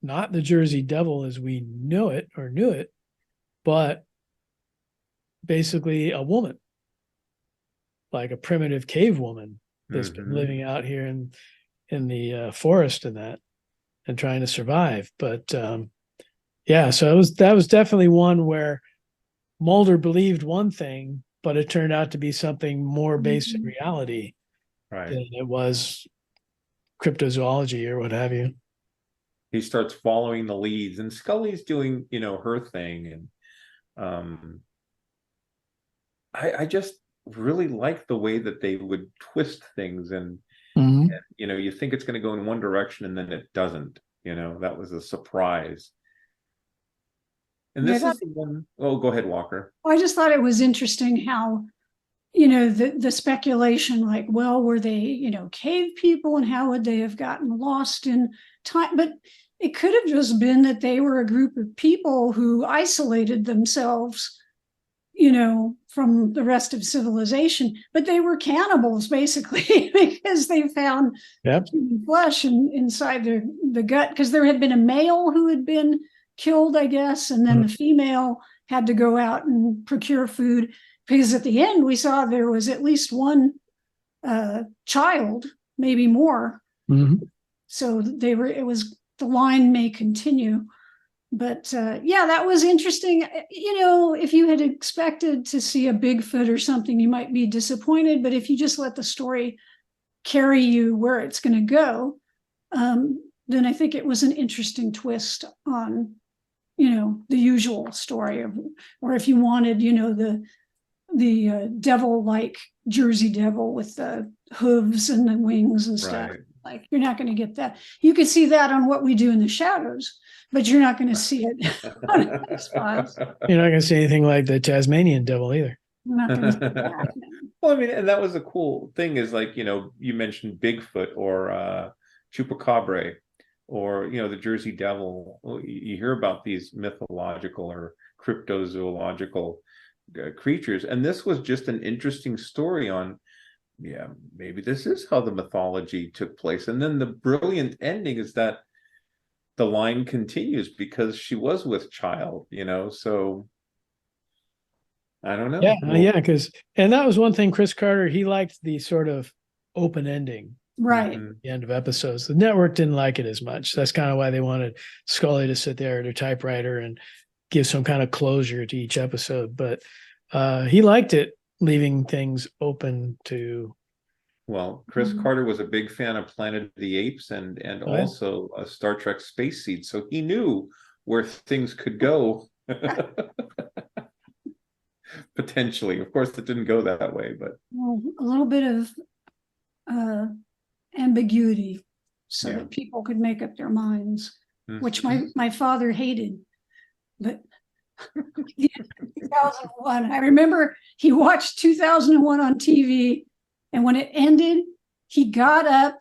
not the Jersey Devil as we know it or knew it, but basically a woman, like a primitive cave woman that's been living out here in the forest and trying to survive. But yeah, so that was definitely one where Mulder believed one thing, but it turned out to be something more based in reality than it was cryptozoology or what have you. He starts following the leads, and Scully's doing, her thing. And I just really like the way that they would twist things, and you think it's going to go in one direction and then it doesn't. That was a surprise. And this is the one. Oh, go ahead, Walker. I just thought it was interesting how, the speculation, like, well, were they, cave people, and how would they have gotten lost in time? But it could have just been that they were a group of people who isolated themselves, from the rest of civilization. But they were cannibals, basically, because they found human flesh inside the gut, because there had been a male who had been killed, I guess, and then the female had to go out and procure food, because at the end we saw there was at least one child, maybe more. So it was, the line may continue. But that was interesting. If you had expected to see a Bigfoot or something, you might be disappointed. But if you just let the story carry you where it's going to go, then I think it was an interesting twist on, the usual story or if you wanted, the devil-like Jersey Devil with the hooves and the wings and stuff. Right. Like, you're not going to get that. You could see that on What We Do in the Shadows, but you're not going to see it on X-Files. You're not going to see anything like the Tasmanian Devil either. You're not going to see that. Well, I mean, and that was a cool thing, is like, you mentioned Bigfoot or Chupacabra or, the Jersey Devil. You hear about these mythological or cryptozoological creatures. And this was just an interesting story on, maybe this is how the mythology took place. And then the brilliant ending is that the line continues because she was with child, so I don't know. Yeah, because, and that was one thing, Chris Carter, he liked the sort of open ending. Right. The end of episodes. The network didn't like it as much. That's kind of why they wanted Scully to sit there at her typewriter and give some kind of closure to each episode. But he liked it, leaving things open to. Well, Chris Carter was a big fan of Planet of the Apes and also Star Trek Space Seed, so he knew where things could go. Potentially. Of course, it didn't go that way, but a little bit of ambiguity so that people could make up their minds, which my father hated. But 2001, I remember he watched 2001 on TV, and when it ended, he got up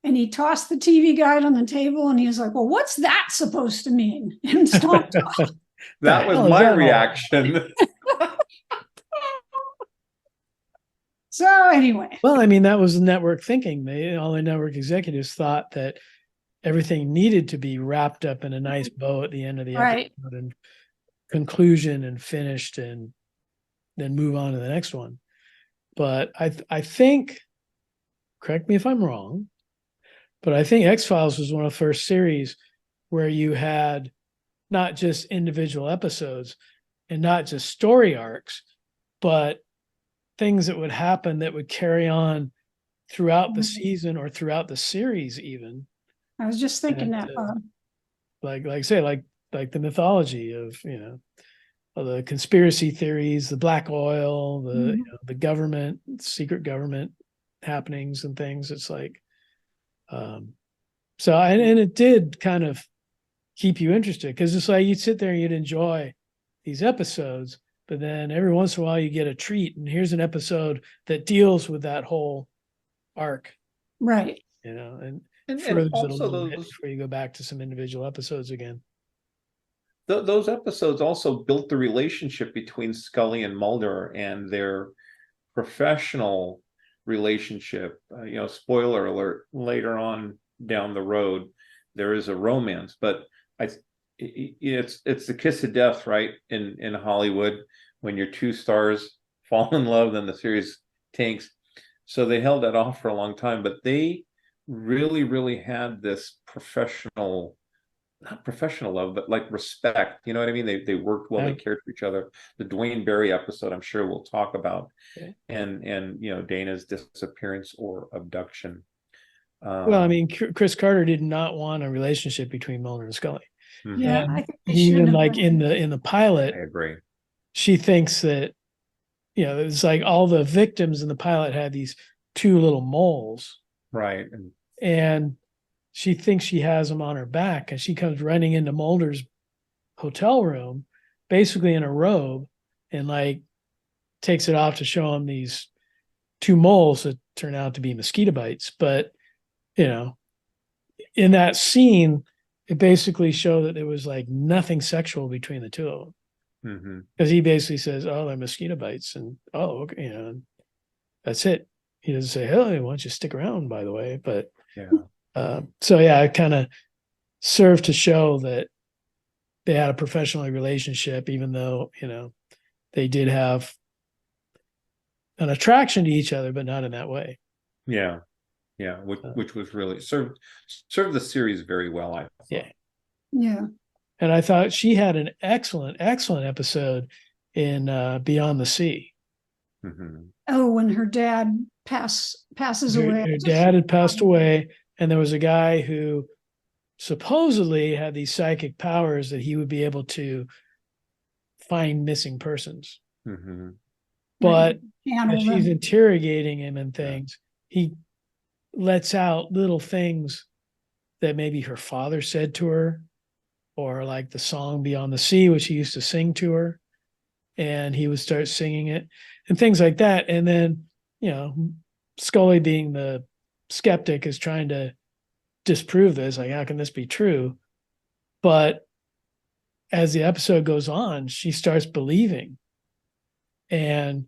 and he tossed the TV guide on the table, and he was like, "Well, what's that supposed to mean?" And stomped off. That was my reaction. So anyway. Well, I mean, that was the network thinking. All the network executives thought that everything needed to be wrapped up in a nice bow at the end of the episode and conclusion and finished, and then move on to the next one. But I think, correct me if I'm wrong, but I think X-Files was one of the first series where you had not just individual episodes and not just story arcs, but things that would happen that would carry on throughout the season or throughout the series even. I was just thinking that. Like the mythology of, of the conspiracy theories, the black oil, the the government, secret government happenings and things. It's like, and it did kind of keep you interested, because it's like you'd sit there and you'd enjoy these episodes, but then every once in a while you get a treat, and here's an episode that deals with that whole arc, right? And also furthers it a little bit before you go back to some individual episodes again. Those episodes also built the relationship between Scully and Mulder and their professional relationship. Spoiler alert, later on down the road, there is a romance, but it's the kiss of death, right? In Hollywood, when your two stars fall in love, then the series tanks. So they held that off for a long time, but they really, really had this not professional love, but like respect. You know what I mean? They worked well, they cared for each other. The Dwayne Barry episode, I'm sure we'll talk about, and Dana's disappearance or abduction. Well, I mean, Chris Carter did not want a relationship between Mulder and Scully. Yeah, I think even like in the pilot, I agree. She thinks that, it's like all the victims in the pilot had these two little moles, right? And she thinks she has them on her back, and she comes running into Mulder's hotel room, basically in a robe, and like takes it off to show him these two moles that turn out to be mosquito bites. But in that scene, it basically showed that there was like nothing sexual between the two of them, because he basically says, "Oh, they're mosquito bites," and okay, and that's it. He doesn't say, "Hey, why don't you stick around?" By the way, but it kind of served to show that they had a professional relationship, even though they did have an attraction to each other, but not in that way. Which was really served the series very well, I thought. And I thought she had an excellent episode in Beyond the Sea. When her dad passes away. Her dad had passed away, and there was a guy who supposedly had these psychic powers that he would be able to find missing persons. But as she's interrogating him and things, he lets out little things that maybe her father said to her, or like the song Beyond the Sea, which he used to sing to her, and he would start singing it and things like that. And then, Scully, being the skeptic, is trying to disprove this. Like, how can this be true? But as the episode goes on, she starts believing. And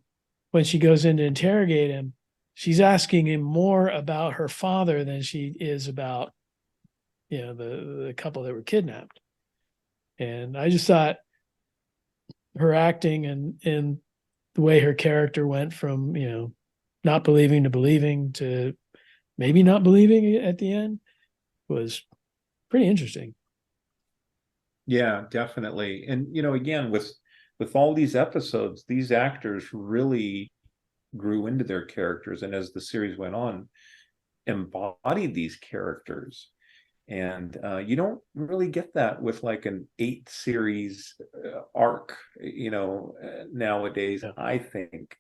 when she goes in to interrogate him, she's asking him more about her father than she is about, the couple that were kidnapped. And I just thought her acting and the way her character went from, not believing to believing to maybe not believing it at the end was pretty interesting. Yeah, definitely. And again, with all these episodes, these actors really grew into their characters, and as the series went on, embodied these characters. And you don't really get that with like an 8 series arc, nowadays. Yeah. I think.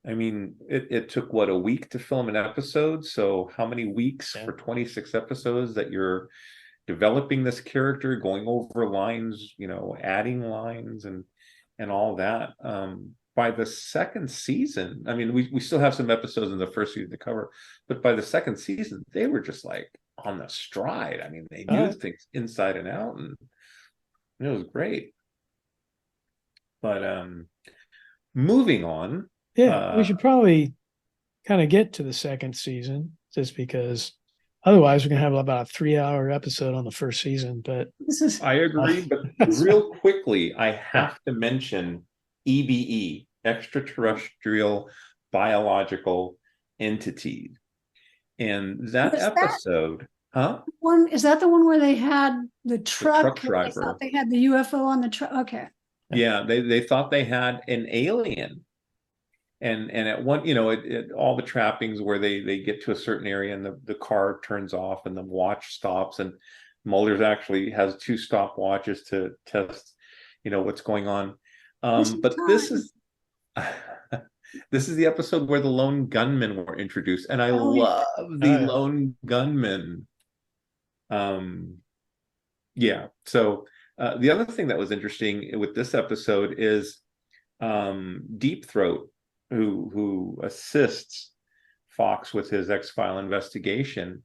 I mean, it took what, a week to film an episode? So how many weeks for 26 episodes that you're developing this character, going over lines, adding lines and all that. By the second season, I mean, we still have some episodes in the first season to cover, but by the second season, they were just like on the stride. I mean, they knew things inside and out, and it was great. But moving on. Yeah, we should probably kind of get to the second season, just because otherwise we're gonna have about a 3-hour episode on the first season. But I agree, but real quickly, I have to mention EBE, extraterrestrial biological entities. And that episode, Is that the one where they had the truck driver? They thought they had the UFO on the truck. Okay. Yeah, they thought they had an alien. And at one, all the trappings where they get to a certain area and the car turns off and the watch stops, and Mulder's actually has 2 stopwatches to test, what's going on. But this is the episode where the lone gunmen were introduced, and I love the lone gunmen. Yeah. So the other thing that was interesting with this episode is Deep Throat, who assists Fox with his X-File investigation,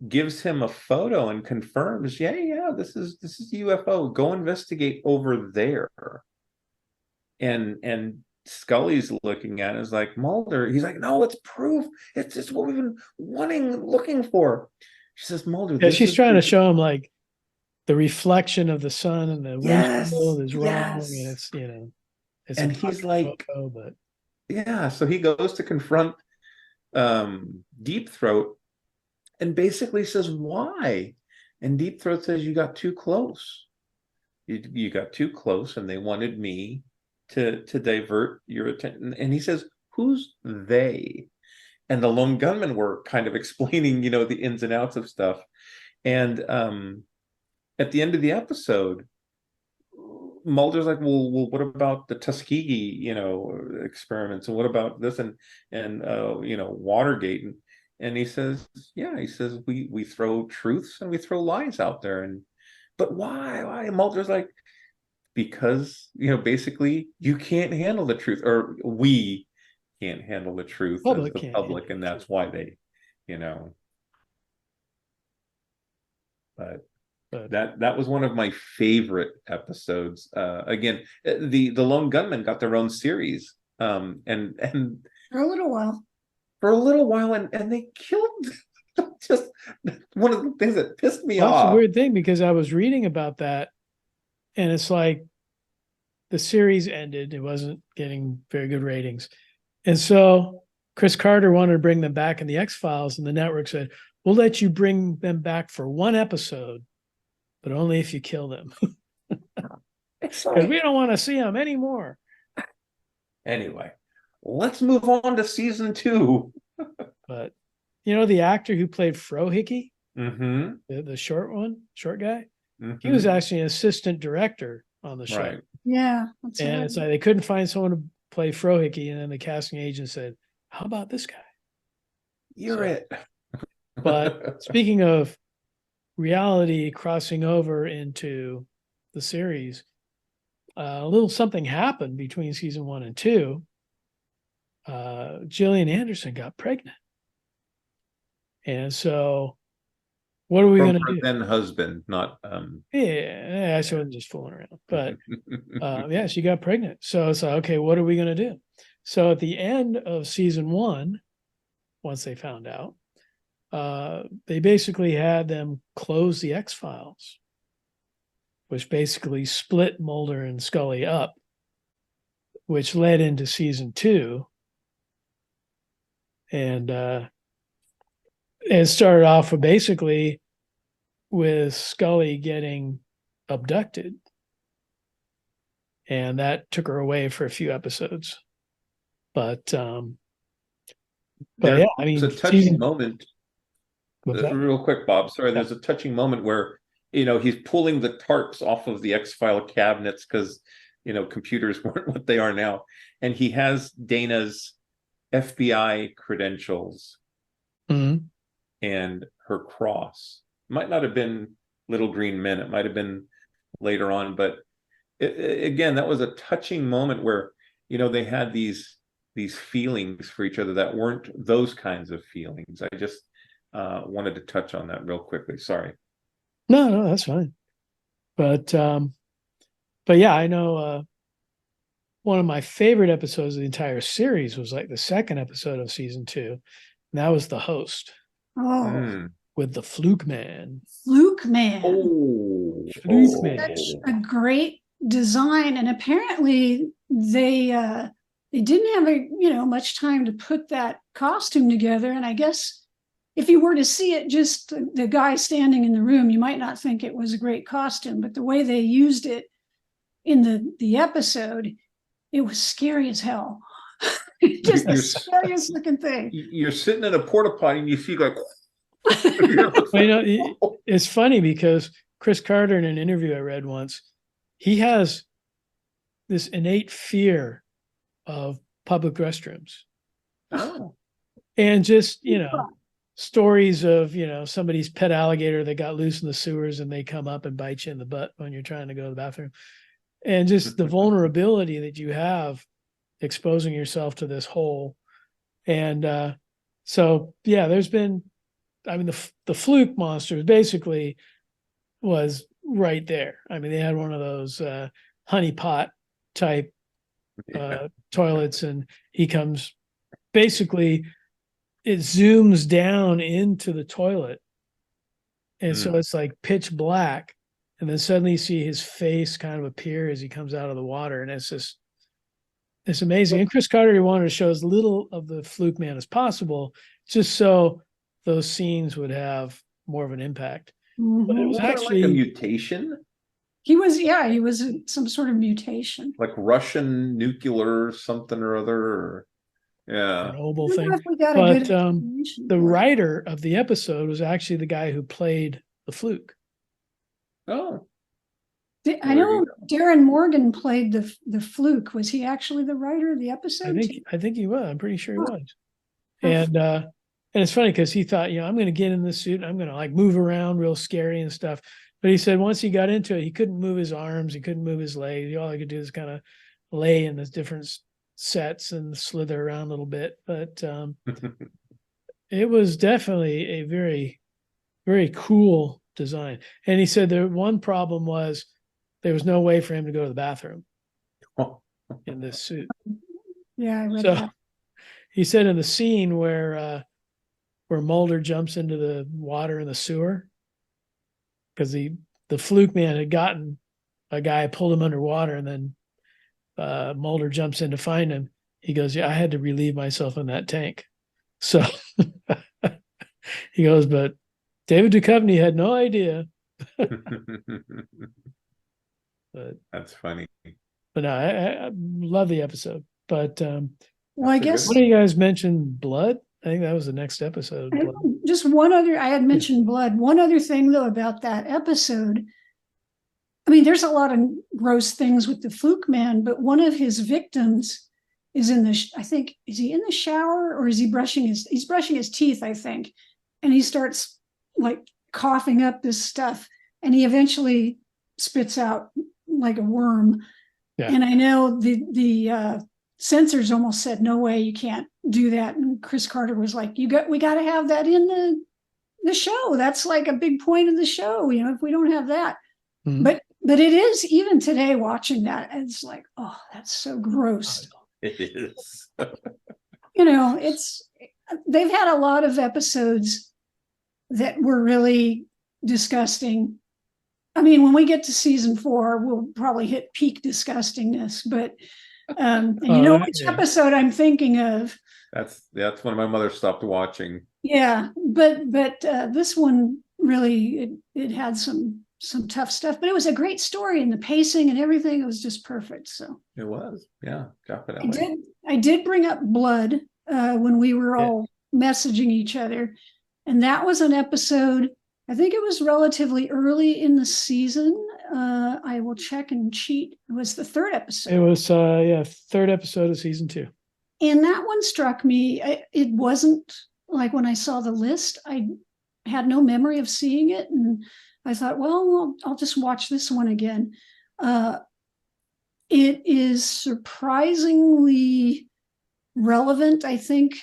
gives him a photo and confirms, yeah, this is UFO. Go investigate over there. And Scully's looking at it, is like, Mulder. He's like, no, it's proof. It's what we've been looking for. She says, Mulder. Yeah, she's trying to show him like the reflection of the sun and the windshield is wrong, and it's it's. And he's like, photo, but yeah. So he goes to confront Deep Throat, and basically says, why? And Deep Throat says, you got too close. You got too close, and they wanted me to divert your attention. And he says, who's they? And the lone gunmen were kind of explaining, the ins and outs of stuff. And at the end of the episode, Mulder's like, well, what about the Tuskegee, experiments, and what about this and Watergate? And he says, we throw truths and we throw lies out there. But why? Mulder's like, because basically you can't handle the truth, or we can't handle the truth as the public, and that's why they, but that was one of my favorite episodes. Again, the lone gunmen got their own series, and for a little while, and they killed. Just one of the things that pissed me off. That's a weird thing, because I was reading about that, and it's like the series ended. It wasn't getting very good ratings. And so Chris Carter wanted to bring them back in the X-Files, and the network said, we'll let you bring them back for 1 episode, but only if you kill them. Because we don't want to see them anymore. Anyway, let's move on to season 2. But the actor who played Frohickey, the short guy, he was actually an assistant director on the show. Right. Yeah. And it's like they couldn't find someone to play Frohickey, and then the casting agent said, how about this guy? You're it. But speaking of reality crossing over into the series, a little something happened between season 1 and 2. Gillian Anderson got pregnant. And so what are we going to do? Then husband, not yeah, she wasn't just fooling around. But yeah, she got pregnant. So it's like, okay, what are we going to do? So at the end of season 1, once they found out, they basically had them close the X-Files, which basically split Mulder and Scully up, which led into season 2. And it started off with basically with Scully getting abducted. And that took her away for a few episodes. But yeah, I mean, it's a touching moment. Real quick, Bob. Sorry, there's a touching moment where he's pulling the tarps off of the X-File cabinets because computers weren't what they are now, and he has Dana's FBI credentials and her cross. Might not have been Little Green Men. It might have been later on, but again, that was a touching moment where they had these feelings for each other that weren't those kinds of feelings. I just wanted to touch on that real quickly. Sorry. No, that's fine. But yeah, I know one of my favorite episodes of the entire series was like the second episode of season 2. And that was The Host. Oh. With the Fluke Man. Fluke Man. Oh. Fluke Man. Such a great design. And apparently they didn't have much time to put that costume together. And I guess if you were to see it, just the guy standing in the room, you might not think it was a great costume, but the way they used it in the episode, it was scary as hell. Just the scariest looking thing. You're sitting in a porta potty and you feel like. Well, it's funny because Chris Carter, in an interview I read once, he has this innate fear of public restrooms. Oh. And just, stories of, somebody's pet alligator that got loose in the sewers and they come up and bite you in the butt when you're trying to go to the bathroom. And just the vulnerability that you have exposing yourself to this hole. And so, yeah, there's been, the Fluke monsters basically was right there. I mean, they had one of those honey pot type toilets, and he comes, basically it zooms down into the toilet. And so it's like pitch black. And then suddenly you see his face kind of appear as he comes out of the water. And it's amazing. And Chris Carter wanted to show as little of the Fluke Man as possible, just so those scenes would have more of an impact. But it was actually like a mutation. He was some sort of mutation, like Russian nuclear something or other. Yeah, an oval thing. But the writer of the episode was actually the guy who played the Fluke. Oh, I know Darren Morgan played the Fluke. Was he actually the writer of the episode? I think he was. I'm pretty sure he was. And it's funny because he thought, I'm going to get in this suit and I'm going to like move around real scary and stuff. But he said once he got into it, he couldn't move his arms, he couldn't move his legs. All he could do is kind of lay in the different sets and slither around a little bit. But it was definitely a very, very cool design. And he said the one problem was there was no way for him to go to the bathroom in this suit. Yeah, I read so that. He said in the scene where Mulder jumps into the water in the sewer, because the Fluke Man had gotten a guy, pulled him underwater, and then Mulder jumps in to find him. He goes, I had to relieve myself in that tank. So he goes, but David Duchovny had no idea. But that's funny. But no, I love the episode. But well, I guess one of you guys mentioned blood. I think that was the next episode. Just one other, I had mentioned blood. One other thing though about that episode, I mean, there's a lot of gross things with the Fluke Man, but one of his victims is I think, is he in the shower or is he he's brushing his teeth, I think. And he starts like coughing up this stuff and he eventually spits out like a worm. Yeah. And I know the censors almost said, no way, you can't do that. And Chris Carter was like, we got to have that in the show. That's like a big point of the show. If we don't have that, but it is, even today watching that, it's like, oh, that's so gross. It is. They've had a lot of episodes that were really disgusting. I mean, when we get to season 4, we'll probably hit peak disgustingness, but and which episode I'm thinking of. That's when my mother stopped watching. Yeah, but this one really it had some tough stuff, but it was a great story, and the pacing and everything, it was just perfect. So It was, yeah, definitely. I did bring up blood when we were all messaging each other, and that was an episode. I think it was relatively early in the season. I will check and cheat. It was the third episode. It was third episode of season 2. And that one struck me. It wasn't like when I saw the list, I had no memory of seeing it. And I thought, well, I'll just watch this one again. It is surprisingly relevant, I think,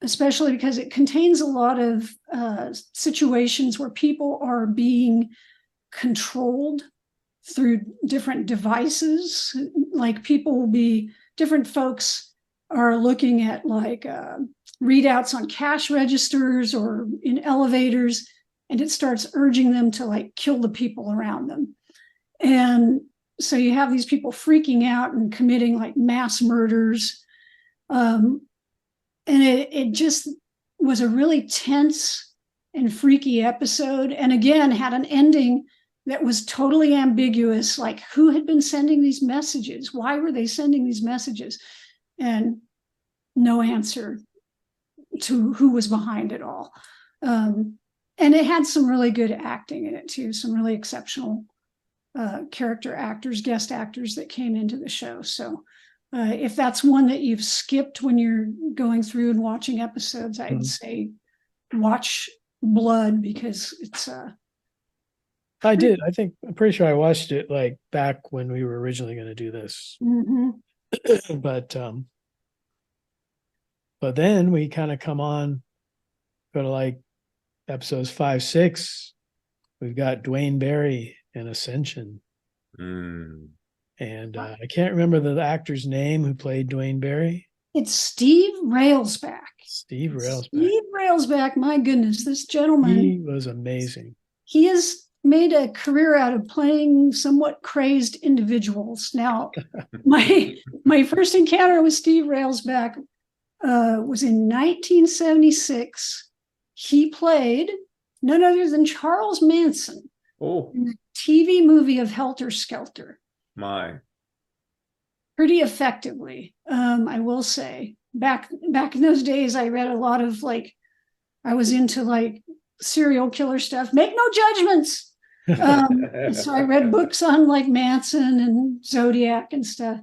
especially because it contains a lot of situations where people are being controlled through different devices. Like different folks are looking at like readouts on cash registers or in elevators, and it starts urging them to like kill the people around them. And so you have these people freaking out and committing like mass murders. And it just was a really tense and freaky episode. And again, had an ending that was totally ambiguous, like who had been sending these messages? Why were they sending these messages? And no answer to who was behind it all. And it had some really good acting in it too, some really exceptional character actors, guest actors that came into the show. So if that's one that you've skipped when you're going through and watching episodes, I'd say watch Blood, because it's I did. I'm pretty sure I watched it like back when we were originally going to do this. But then we kind of go to like episodes 5, 6. We've got Dwayne Barry in Ascension. And I can't remember the actor's name who played Dwayne Barry. It's Steve Railsback. Steve Railsback. My goodness, this gentleman. He was amazing. He has made a career out of playing somewhat crazed individuals. Now, my first encounter with Steve Railsback was in 1976. He played none other than Charles Manson in the TV movie of Helter Skelter. Pretty effectively, I will say. Back in those days, I read a lot of I was into serial killer stuff. Make no judgments. So I read books on Manson and Zodiac and stuff.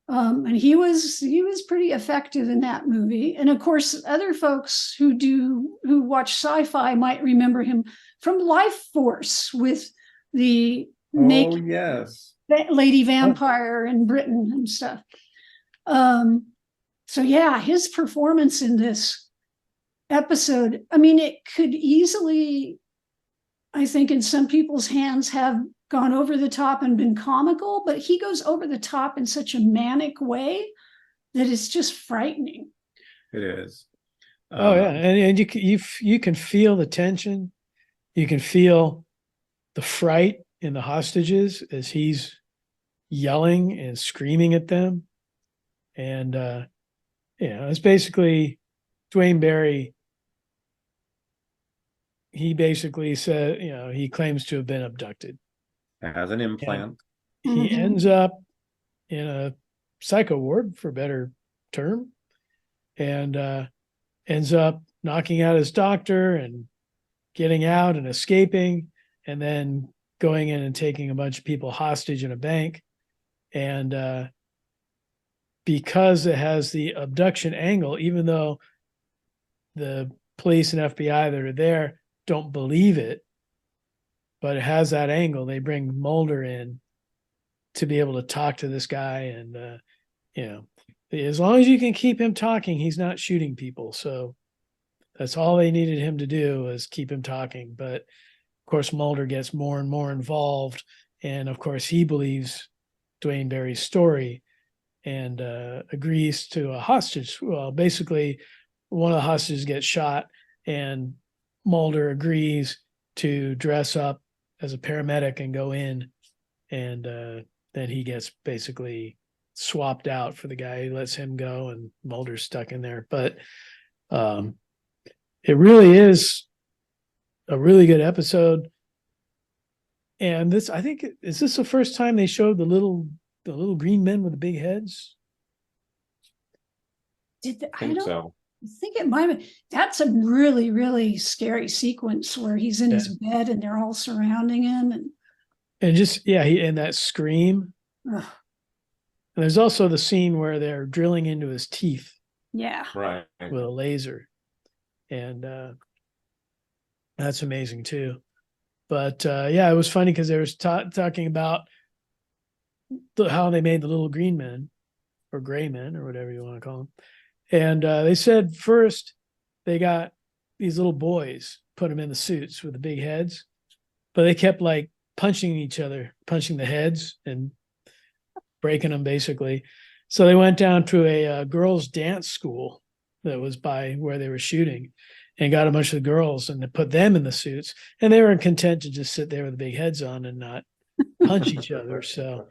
And he was pretty effective in that movie. And of course, other folks who watch sci-fi might remember him from Life Force with the naked lady vampire in Britain and stuff. So yeah, his performance in this episode, I mean, it could easily, I think, in some people's hands have gone over the top and been comical, but he goes over the top in such a manic way that it's just frightening. It is. And you can feel the tension. You can feel the fright in the hostages as he's yelling and screaming at them. And it's basically Dwayne Barry. He basically said, he claims to have been abducted. Has an implant. And he ends up in a psycho ward, for a better term, and ends up knocking out his doctor and getting out and escaping, and then going in and taking a bunch of people hostage in a bank. And because it has the abduction angle, even though the police and FBI that are there don't believe it, but it has that angle. They bring Mulder in to be able to talk to this guy. And, as long as you can keep him talking, he's not shooting people. So that's all they needed him to do, was keep him talking. But of course, Mulder gets more and more involved. And of course, he believes Dwayne Barry's story and agrees to a hostage. Well, basically, one of the hostages gets shot, and Mulder agrees to dress up as a paramedic and go in, and then he gets basically swapped out for the guy. He lets him go, and Mulder's stuck in there. But It really is a really good episode. And this, I think, is this the first time they showed the little green men with the big heads? I think don't so. I think it might have. That's a really, really scary sequence where he's in his bed and they're all surrounding him. And just, and that scream. Ugh. And there's also the scene where they're drilling into his teeth. Yeah. Right. With a laser. And that's amazing too. But it was funny because they were talking about how they made the little green men or gray men or whatever you want to call them. And they said first they got these little boys, put them in the suits with the big heads, but they kept like punching each other, punching the heads and breaking them basically. So they went down to a girls' dance school that was by where they were shooting and got a bunch of the girls and they put them in the suits. And they were content to just sit there with the big heads on and not punch each other. So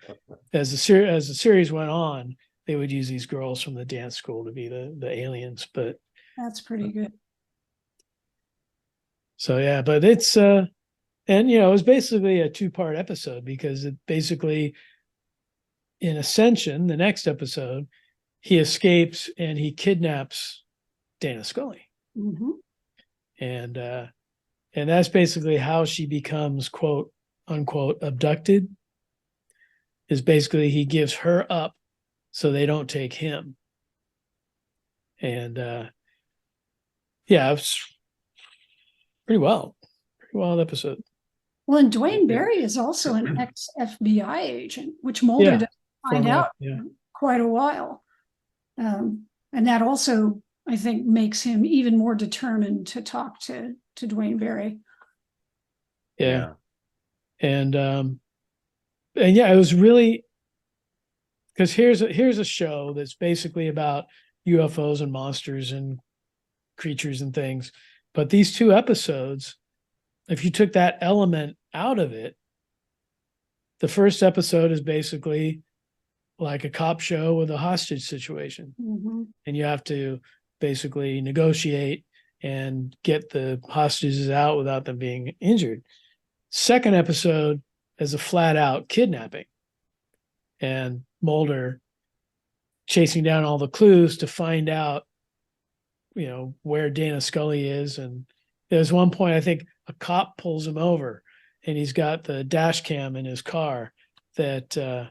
as the series went on, they would use these girls from the dance school to be the aliens, but that's pretty good. So but it's and it was basically a 2-part episode because it basically in Ascension, the next episode, he escapes and he kidnaps Dana Scully. Mm-hmm. And that's basically how she becomes quote unquote abducted, is basically he gives her up so they don't take him. And it's pretty wild episode. Well, and Dwayne Barry is also an ex-FBI agent, which Mulder doesn't find out for quite a while. And that also, I think, makes him even more determined to talk to Dwayne Barry. Yeah. And it was really, because here's a show that's basically about UFOs and monsters and creatures and things. But these 2 episodes, if you took that element out of it, the first episode is basically like a cop show with a hostage situation. Mm-hmm. And you have to basically negotiate and get the hostages out without them being injured. Second episode is a flat out kidnapping. And Mulder chasing down all the clues to find out, where Dana Scully is. And there's one point, I think a cop pulls him over and he's got the dash cam in his car that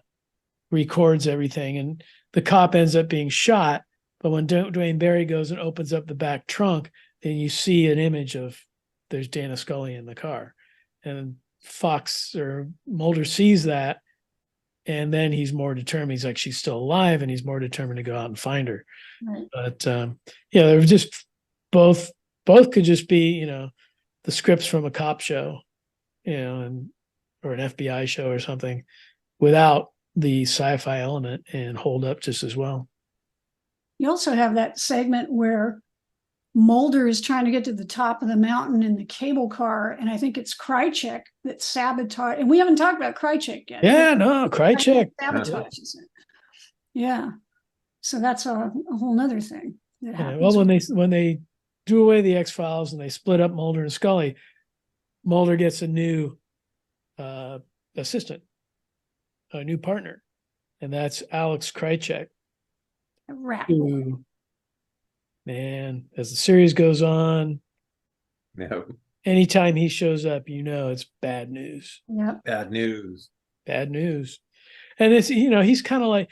records everything. And the cop ends up being shot. But when Dwayne Barry goes and opens up the back trunk, then you see an image of there's Dana Scully in the car. And Fox or Mulder sees that. And then he's more determined. He's like, she's still alive, and he's more determined to go out and find her. Right. But they were just both could just be, the scripts from a cop show, or an FBI show or something, without the sci-fi element, and hold up just as well. You also have that segment where Mulder is trying to get to the top of the mountain in the cable car, and I think it's Krychek that sabotages. And we haven't talked about Krychek yet. Yeah, no, Krychek sabotages it. Yeah, so that's a whole nother thing. Well, when they do away the X-Files and they split up Mulder and Scully, Mulder gets a new assistant, a new partner, and that's Alex Krychek. Who, man, as the series goes on, anytime he shows up, it's bad news. Yeah, bad news. And it's he's kind of like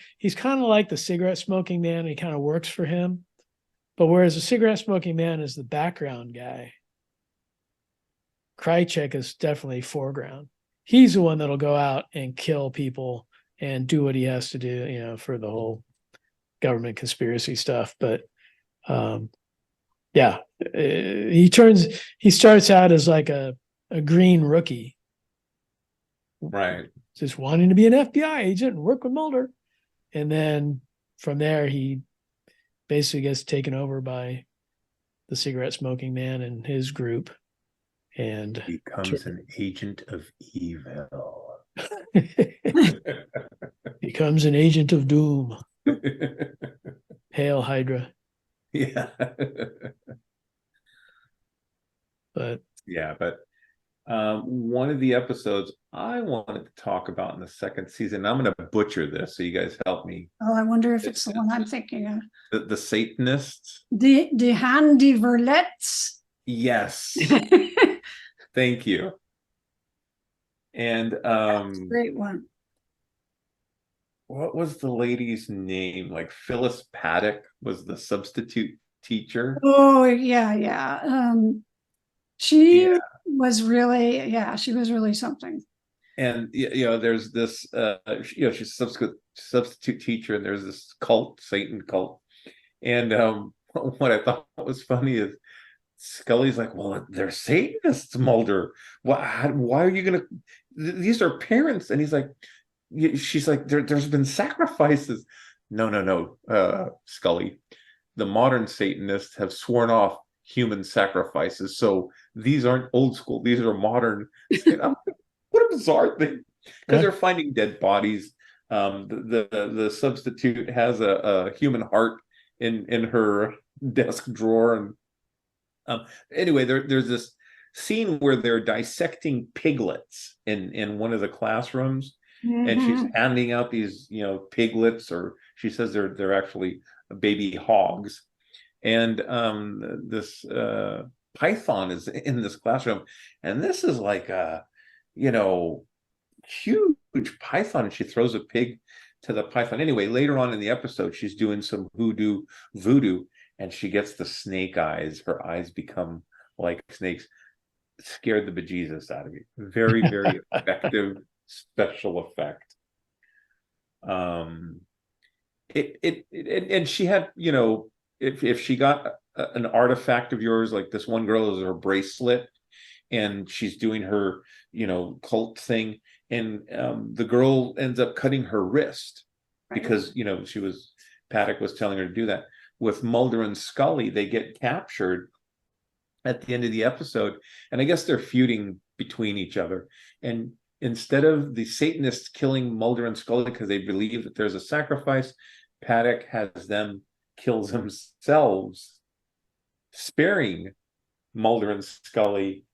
the cigarette smoking man. And he kind of works for him, but whereas the cigarette smoking man is the background guy, Krychek is definitely foreground. He's the one that'll go out and kill people and do what he has to do, for the whole government conspiracy stuff. But he starts out as like a green rookie, right, just wanting to be an FBI agent and work with Mulder, and then from there he basically gets taken over by the cigarette smoking man and his group, and becomes an agent of evil. Becomes an agent of doom. Hail Hydra. Yeah. But But one of the episodes I wanted to talk about in the second season, I'm going to butcher this, so you guys help me. Oh, I wonder if it's the one I'm thinking of. The Satanists. The Handy Verlets. Yes. Thank you. And That's a great one. What was the lady's name? Like Phyllis Paddock was the substitute teacher. Oh, yeah. She was really, she was really something. And there's this she's a substitute teacher, and there's this cult, Satan cult. And what I thought was funny is Scully's like, well, they're Satanists, Mulder. Why are you gonna, these are parents? And he's like, she's like, there's been sacrifices. No, Scully, the modern Satanists have sworn off human sacrifices, so these aren't old school, these are modern. What a bizarre thing, because they're finding dead bodies. The substitute has a human heart in her desk drawer. And anyway, there's this scene where they're dissecting piglets in one of the classrooms. Mm-hmm. And she's handing out these piglets, or she says they're actually baby hogs. And this python is in this classroom, and this is like a huge python, and she throws a pig to the python. Anyway, later on in the episode, she's doing some voodoo, and she gets the snake eyes. Her eyes become like snakes. Scared the bejesus out of me. Very, very effective special effect. And she had, if she got an artifact of yours, like this one girl is her bracelet, and she's doing her cult thing, and the girl ends up cutting her wrist because Paddock was telling her to do that. With Mulder and Scully, they get captured at the end of the episode, and I guess they're feuding between each other. And instead of the Satanists killing Mulder and Scully because they believe that there's a sacrifice, Paddock has them kill themselves, sparing Mulder and Scully.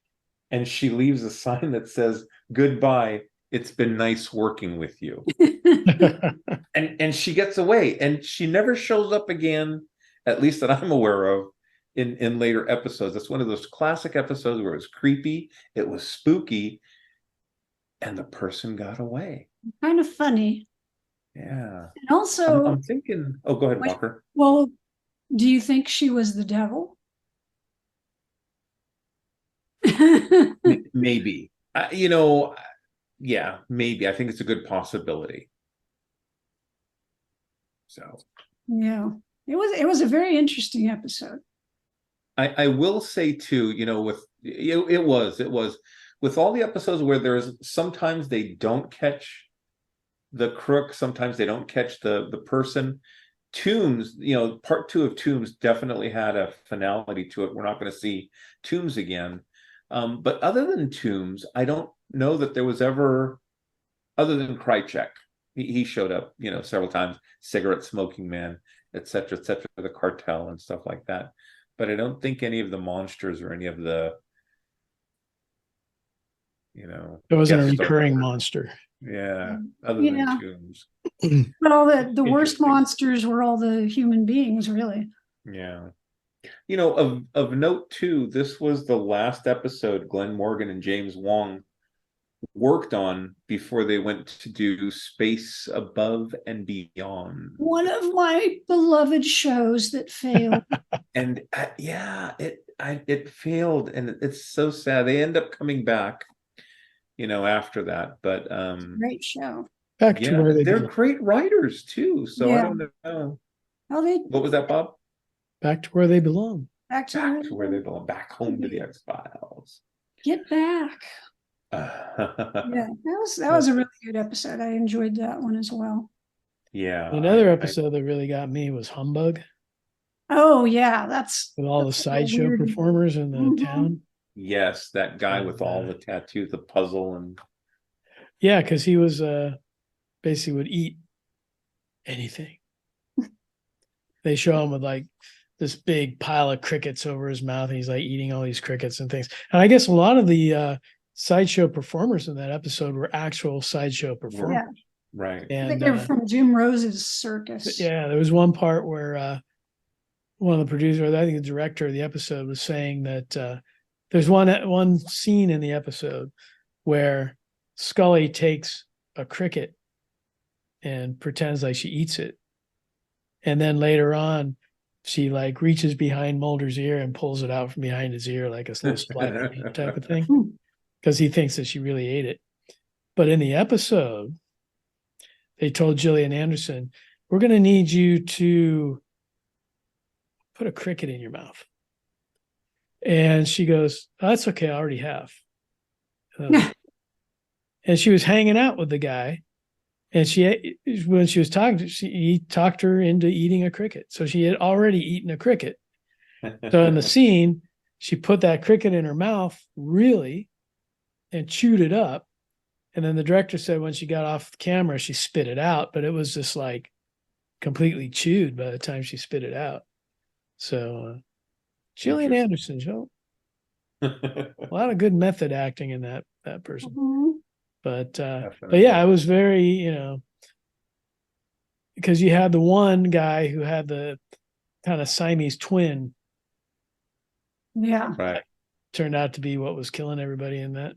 And she leaves a sign that says, "Goodbye, it's been nice working with you." and she gets away, and she never shows up again, at least that I'm aware of, in later episodes. It's one of those classic episodes where it was creepy, it was spooky, and the person got away. Kind of funny. Yeah. And also, I'm thinking, go ahead, Walker. Well, do you think she was the devil? Maybe. Maybe. I think it's a good possibility. So. Yeah. It was a very interesting episode. I will say too, with it was with all the episodes where there's sometimes they don't catch the crook, sometimes they don't catch the person. Tombs, part 2 of Tombs definitely had a finality to it. We're not going to see Tombs again. But other than Tombs, I don't know that there was ever, other than Krychek, he showed up, several times, cigarette smoking man, etc., the cartel and stuff like that. But I don't think any of the monsters or any of the, it wasn't a recurring monster. Yeah, other than Tombs. But all the worst monsters were all the human beings, really. Yeah. Of note too, this was the last episode Glenn Morgan and James Wong worked on before they went to do Space Above and Beyond. One of my beloved shows that failed. And it failed, and it's so sad. They end up coming back, after that. But great show. Back to where they're great writers too. So I don't know. What was that, Bob? Back to where they belong. Back to where they belong. Back home to the X-Files. Get back. That was a really good episode. I enjoyed that one as well. Yeah. Another episode that really got me was Humbug. Oh yeah, that's with all the sideshow performers in the town. Yes, that guy with all the tattoos, the puzzle, and because he was basically would eat anything. They show him with like this big pile of crickets over his mouth, and he's like eating all these crickets and things. And I guess a lot of the sideshow performers in that episode were actual sideshow performers. Yeah. Right. And I think they were from Jim Rose's circus. yeah, there was one part where one of the producers, I think the director of the episode, was saying that there's one scene in the episode where Scully takes a cricket and pretends like she eats it. And then later on, she like reaches behind Mulder's ear and pulls it out from behind his ear like a little splatter type of thing, because he thinks that she really ate it. But in the episode, they told Gillian Anderson, we're going to need you to put a cricket in your mouth. And she goes, oh, that's okay, I already have. And she was hanging out with the guy. And when she was talking, he talked her into eating a cricket. So she had already eaten a cricket. So in the scene, she put that cricket in her mouth, really, and chewed it up. And then the director said when she got off the camera, she spit it out, but it was just like completely chewed by the time she spit it out. So Gillian Anderson, a lot of good method acting in that person. Mm-hmm. But yeah, it was very, because you had the one guy who had the kind of Siamese twin. Yeah. Right. Turned out to be what was killing everybody in that.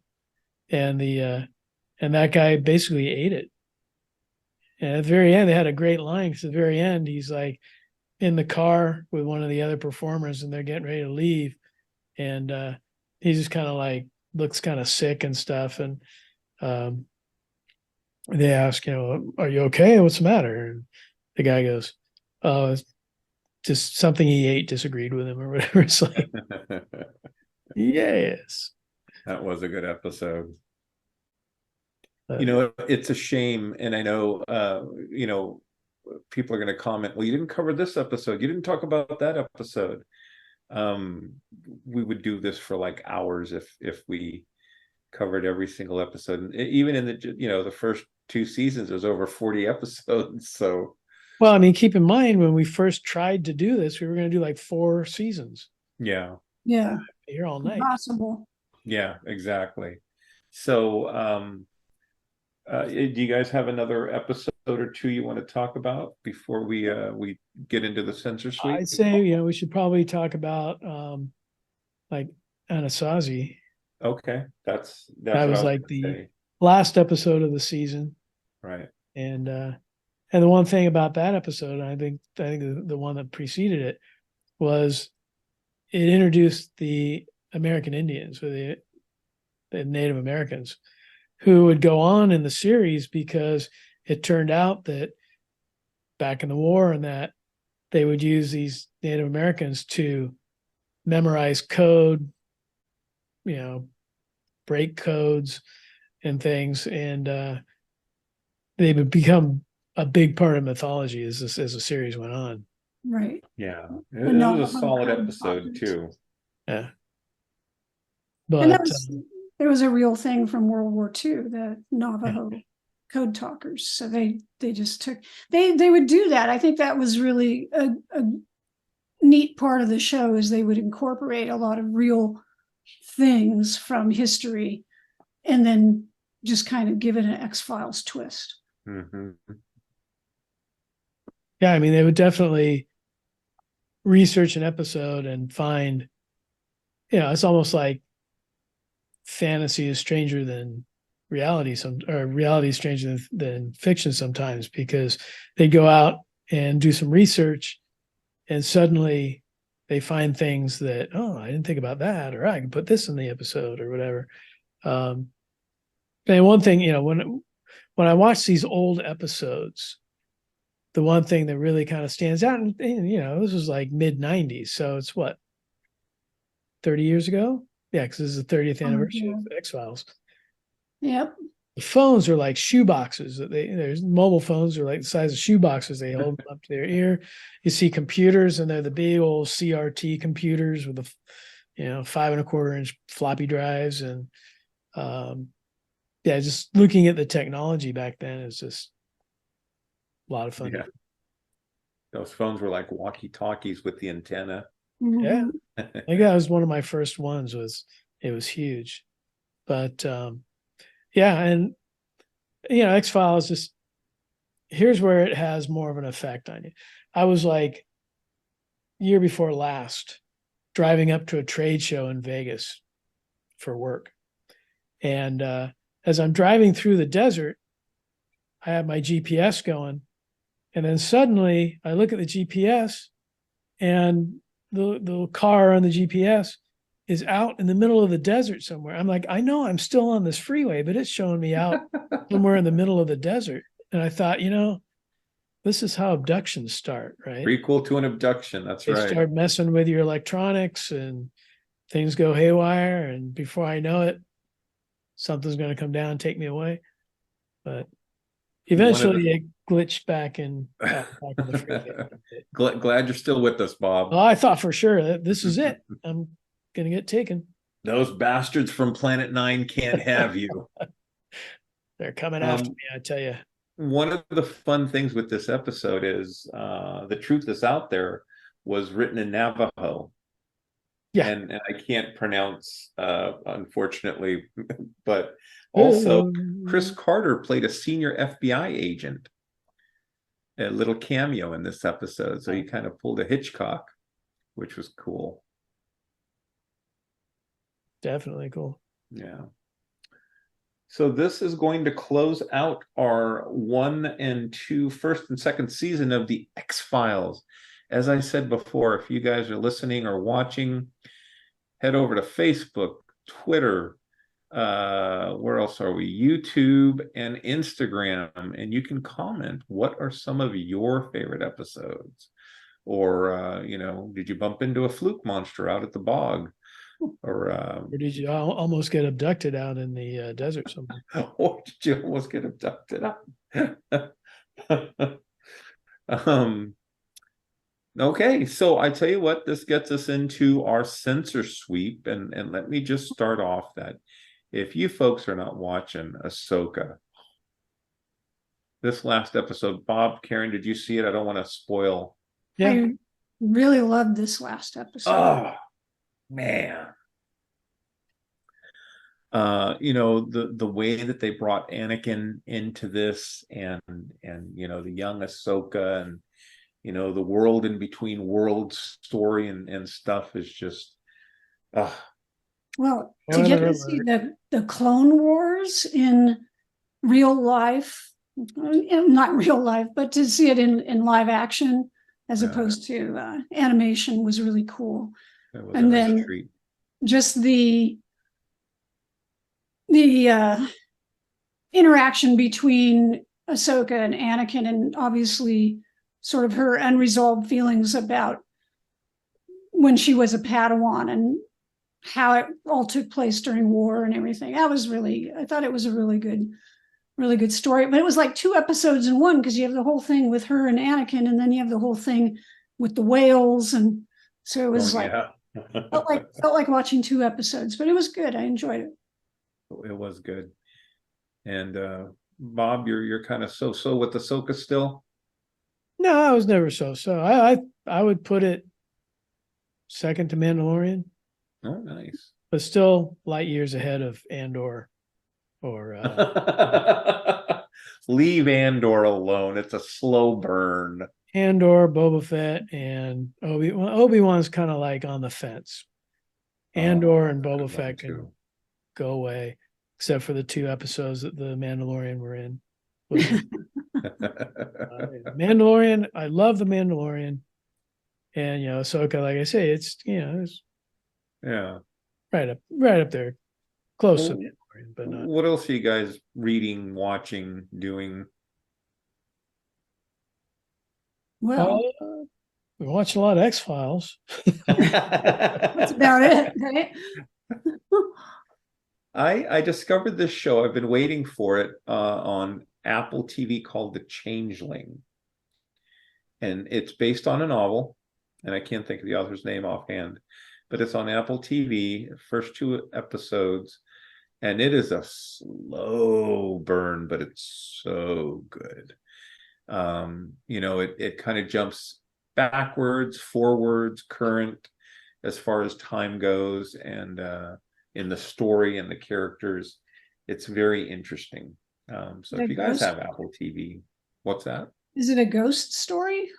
And and that guy basically ate it. And at the very end, they had a great line, because at the very end, he's like in the car with one of the other performers and they're getting ready to leave. And he just kind of like looks kind of sick and stuff. And they ask, are you okay? What's the matter? And the guy goes, oh, it's just something he ate disagreed with him or whatever. It's like, yes. That was a good episode. It's a shame. And I know, people are going to comment, well, you didn't cover this episode. You didn't talk about that episode. We would do this for like hours if we covered every single episode. And even in the first 2 seasons, there's over 40 episodes. So, well, I mean, keep in mind when we first tried to do this, we were going to do like 4 seasons. Yeah. Yeah. Here all night. Possible. Yeah, exactly. So, do you guys have another episode or 2 you want to talk about before we get into the censor suite? I'd say, we should probably talk about like Anasazi. Okay, that was like the last episode of the season, right? And the one thing about that episode, I think the one that preceded it, was it introduced the American Indians, or the Native Americans, who would go on in the series, because it turned out that back in the war and that they would use these Native Americans to memorize code, break codes and things. And they would become a big part of mythology as the series went on. Right. Yeah. It was a solid episode too. Yeah. And But there was a real thing from World War II, the Navajo code talkers. So they just took, they would do that. I think that was really a neat part of the show, is they would incorporate a lot of real things from history and then just kind of give it an X-Files twist. Mm-hmm. yeah, I mean, they would definitely research an episode and find, it's almost like fantasy is stranger than reality, or reality is stranger than fiction sometimes, because they go out and do some research and suddenly they find things that, oh, I didn't think about that, or I can put this in the episode or whatever. And one thing, when I watch these old episodes, the one thing that really kind of stands out, and this was like mid-90s, so it's what, 30 years ago? Yeah, because this is the 30th anniversary of X-Files. Yep. The phones are like shoe boxes. There's mobile phones are like the size of shoe boxes. They hold them up to their ear. You see computers, and they're the big old CRT computers with the 5.25-inch floppy drives. And just looking at the technology back then is just a lot of fun. Yeah. Those phones were like walkie-talkies with the antenna. Yeah. I think that was one of my first ones. It was huge. But yeah, and X-Files just, here's where it has more of an effect on you. I was like year before last driving up to a trade show in Vegas for work. And as I'm driving through the desert, I have my GPS going. And then suddenly I look at the GPS, and the car on the GPS is out in the middle of the desert somewhere. I'm like, I know I'm still on this freeway, but it's showing me out somewhere in the middle of the desert. And I thought, this is how abductions start, right? Prequel to an abduction. That's right. They start messing with your electronics and things go haywire. And before I know it, something's going to come down and take me away. But eventually it glitched back in the freeway. Glad you're still with us, Bob. Oh, I thought for sure that this is it. I'm going to get taken. Those bastards from Planet 9 can't have you. They're coming after me, I tell you. One of the fun things with this episode is The Truth Is Out There was written in Navajo. Yeah. And I can't pronounce, unfortunately, but also Chris Carter played a senior FBI agent, a little cameo in this episode. So he kind of pulled a Hitchcock, which was cool. Definitely cool. Yeah. So this is going to close out our 1 and 2 first and second season of the X-Files. As I said before, if you guys are listening or watching, head over to Facebook, Twitter, where else are we? YouTube and Instagram, and you can comment. What are some of your favorite episodes? Or, did you bump into a fluke monster out at the bog? Or did you almost get abducted out in the desert somewhere? Or did you almost get abducted? Okay, so I tell you what, this gets us into our censor sweep, and let me just start off that if you folks are not watching Ahsoka, this last episode, Bob, Karen, did you see it? I don't want to spoil. Yeah, I really loved this last episode. Oh man. The way that they brought Anakin into this, and the young Ahsoka, and the world in between worlds story and stuff is just well, to get to see the Clone Wars in real life, not real life, but to see it in live action as opposed to animation was really cool. And then just the interaction between Ahsoka and Anakin, and obviously sort of her unresolved feelings about when she was a Padawan and how it all took place during war and everything. I thought it was a really good story, but it was like 2 episodes in one, because you have the whole thing with her and Anakin, and then you have the whole thing with the whales. And so it was felt like watching 2 episodes, but it was good. I enjoyed it. It was good. And Bob, you're kind of so with Ahsoka still? No, I was never so. I would put it second to Mandalorian. Oh, nice. But still light years ahead of Andor or leave Andor alone. It's a slow burn. Andor, Boba Fett, and Obi-Wan's kind of like on the fence. Andor and Boba Fett can go away, except for the 2 episodes that the Mandalorian were in. Mandalorian, I love the Mandalorian, and Ahsoka, like I say, it's right up there, close to Mandalorian, but not. What else are you guys reading, watching, doing? Well, we watch a lot of X-Files. That's about it, right? I discovered this show. I've been waiting for it on Apple TV, called The Changeling. And it's based on a novel, and I can't think of the author's name offhand, but it's on Apple TV, first 2 episodes, and it is a slow burn, but it's so good. It kind of jumps backwards, forwards, current, as far as time goes, and in the story and the characters. It's very interesting. So if you guys have Apple TV, what's that? Is it a ghost story?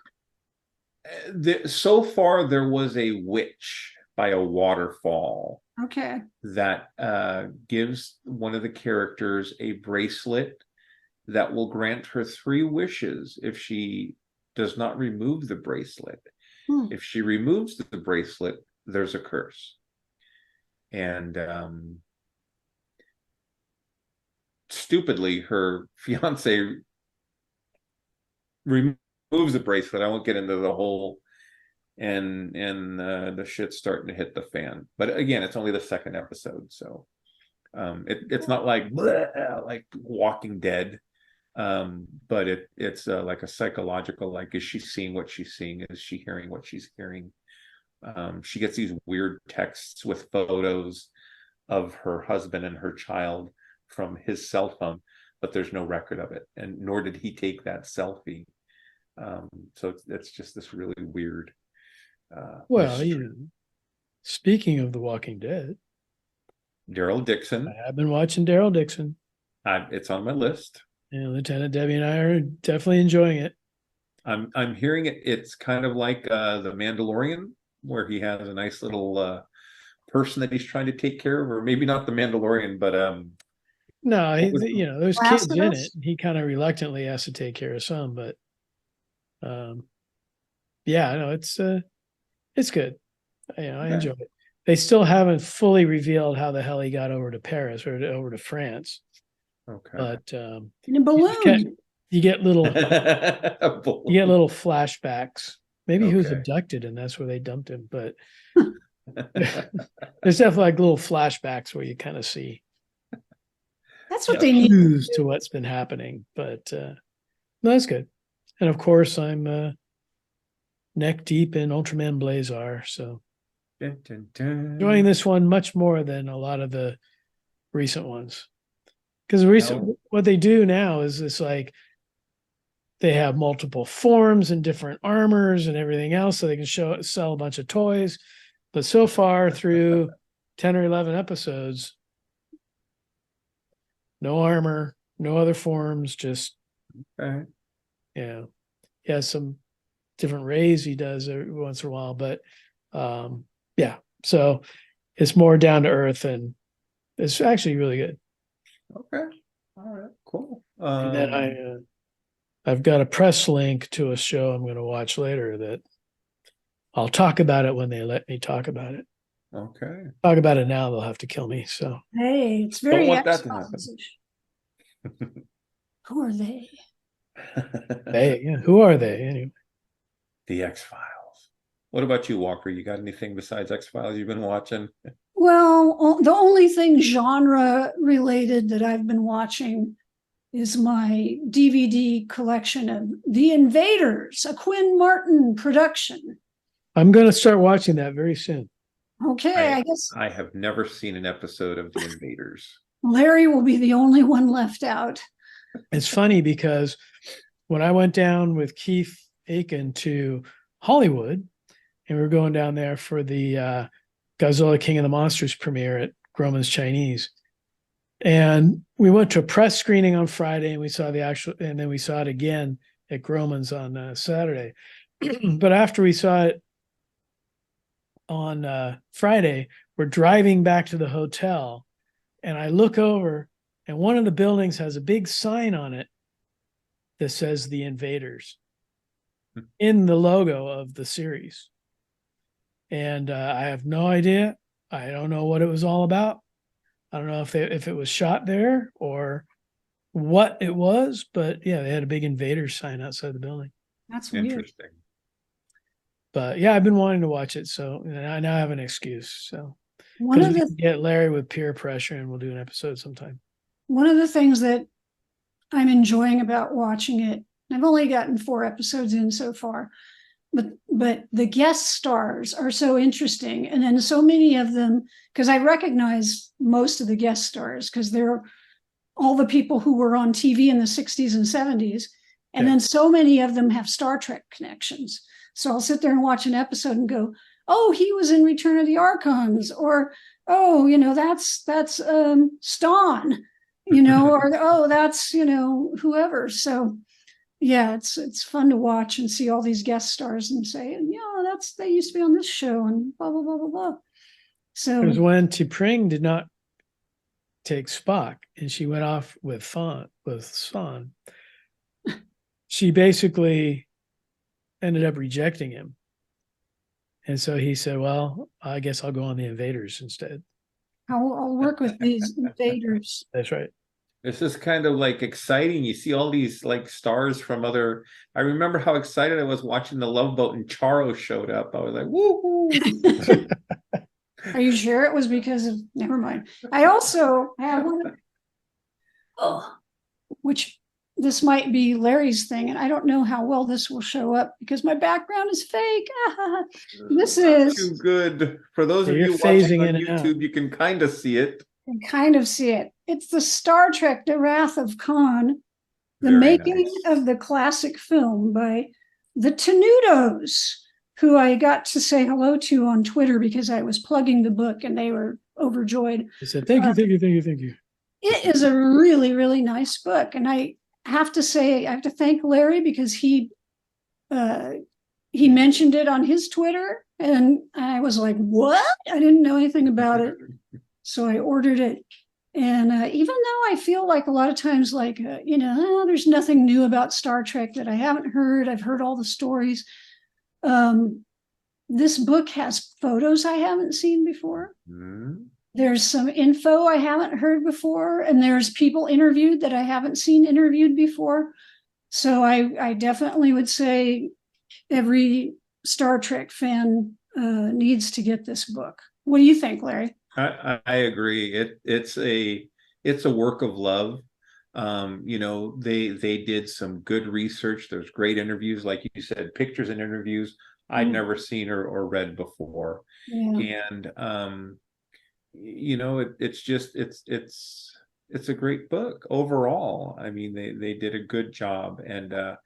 So far, there was a witch by a waterfall. Okay. That gives one of the characters a bracelet that will grant her 3 wishes if she does not remove the bracelet. If she removes the bracelet, there's a curse. And stupidly, her fiance removes the bracelet. I won't get into the whole, and the shit's starting to hit the fan. But again, it's only the 2nd episode, so it's not like Walking Dead, but it's like a psychological, like, is she seeing what she's seeing? Is she hearing what she's hearing? She gets these weird texts with photos of her husband and her child from his cell phone, but there's no record of it, and nor did he take that selfie. So it's just this really weird. Well, speaking of The Walking Dead, Daryl Dixon. I've been watching Daryl Dixon. It's on my list. And Lieutenant Debbie and I are definitely enjoying it. I'm hearing it. It's kind of like The Mandalorian, where he has a nice little person that he's trying to take care of, or maybe not The Mandalorian, but no, there's kids in it. He kind of reluctantly has to take care of some, but yeah, I know it's good. I enjoy it. They still haven't fully revealed how the hell he got over to Paris or over to France. Okay, but in a balloon, you get little flashbacks. Maybe he was abducted and that's where they dumped him. But there's definitely like little flashbacks where you kind of see. That's what they need to what's been happening. But no, that's good. And of course, I'm neck deep in Ultraman Blazar, so enjoying this one much more than a lot of the recent ones. Because what they do now is it's like they have multiple forms and different armors and everything else, so they can sell a bunch of toys. But so far through 10 or 11 episodes, no armor, no other forms, just he has some different rays he does every once in a while, but so it's more down to earth and it's actually really good. Okay, all right, cool. And then I've got a press link to a show I'm going to watch later that I'll talk about it when they let me talk about it. Okay, talk about it now, they'll have to kill me. So hey, it's very don't want that to happen. Who are they? Who are they anyway? The X-Files. What about you, Walker? You got anything besides X-Files you've been watching? Well, the only thing genre related that I've been watching is my DVD collection of The Invaders, a Quinn Martin production. I'm going to start watching that very soon. Okay, I guess I have never seen an episode of The Invaders. Larry will be the only one left out. It's funny because when I went down with Keith Aiken to Hollywood, and we were going down there for the Godzilla King of the Monsters premiere at Grauman's Chinese. And we went to a press screening on Friday and we saw and then we saw it again at Grauman's on Saturday. But after we saw it on Friday, we're driving back to the hotel and I look over and one of the buildings has a big sign on it that says The Invaders in the logo of the series. And I have no idea. I don't know what it was all about. I don't know if it was shot there or what it was, but yeah, they had a big Invaders sign outside the building. That's weird. Interesting. But yeah, I've been wanting to watch it, so I now have an excuse. So we can get Larry with peer pressure, and we'll do an episode sometime. One of the things that I'm enjoying about watching it, I've only gotten 4 episodes in so far, but the guest stars are so interesting. And then so many of them, because I recognize most of the guest stars because they're all the people who were on TV in the 60s and 70s. And then so many of them have Star Trek connections. So I'll sit there and watch an episode and go, oh, he was in Return of the Archons, or oh, that's Stawn, or oh, that's whoever. So yeah, it's fun to watch and see all these guest stars and say, yeah, they used to be on this show and blah blah blah blah blah. So it was when T'Pring did not take Spock and she went off with Son. She basically ended up rejecting him. And so he said, well, I guess I'll go on the Invaders instead. I'll work with these Invaders. That's right. This is kind of like exciting. You see all these like stars from other. I remember how excited I was watching the Love Boat and Charo showed up. I was like, woohoo. Are you sure it was because of, never mind. I also have one, which this might be Larry's thing, and I don't know how well this will show up because my background is fake. This is too good. For those of you watching on YouTube, you can kind of see it. You can kind of see it. It's the Star Trek, The Wrath of Khan, the making of the classic film by the Tenutos, who I got to say hello to on Twitter because I was plugging the book and they were overjoyed. I said, thank you. It is a really, really nice book. And I have to say, I have to thank Larry because he mentioned it on his Twitter and I was like, what? I didn't know anything about it. So I ordered it. And even though I feel like a lot of times, like, there's nothing new about Star Trek that I haven't heard. I've heard all the stories. This book has photos I haven't seen before. Mm-hmm. There's some info I haven't heard before. And there's people interviewed that I haven't seen interviewed before. So I definitely would say every Star Trek fan needs to get this book. What do you think, Larry? I agree. It's a work of love. They did some good research. There's great interviews, like you said, pictures and interviews I'd never seen or read before. Yeah. And it's a great book overall. I mean, they did a good job, and I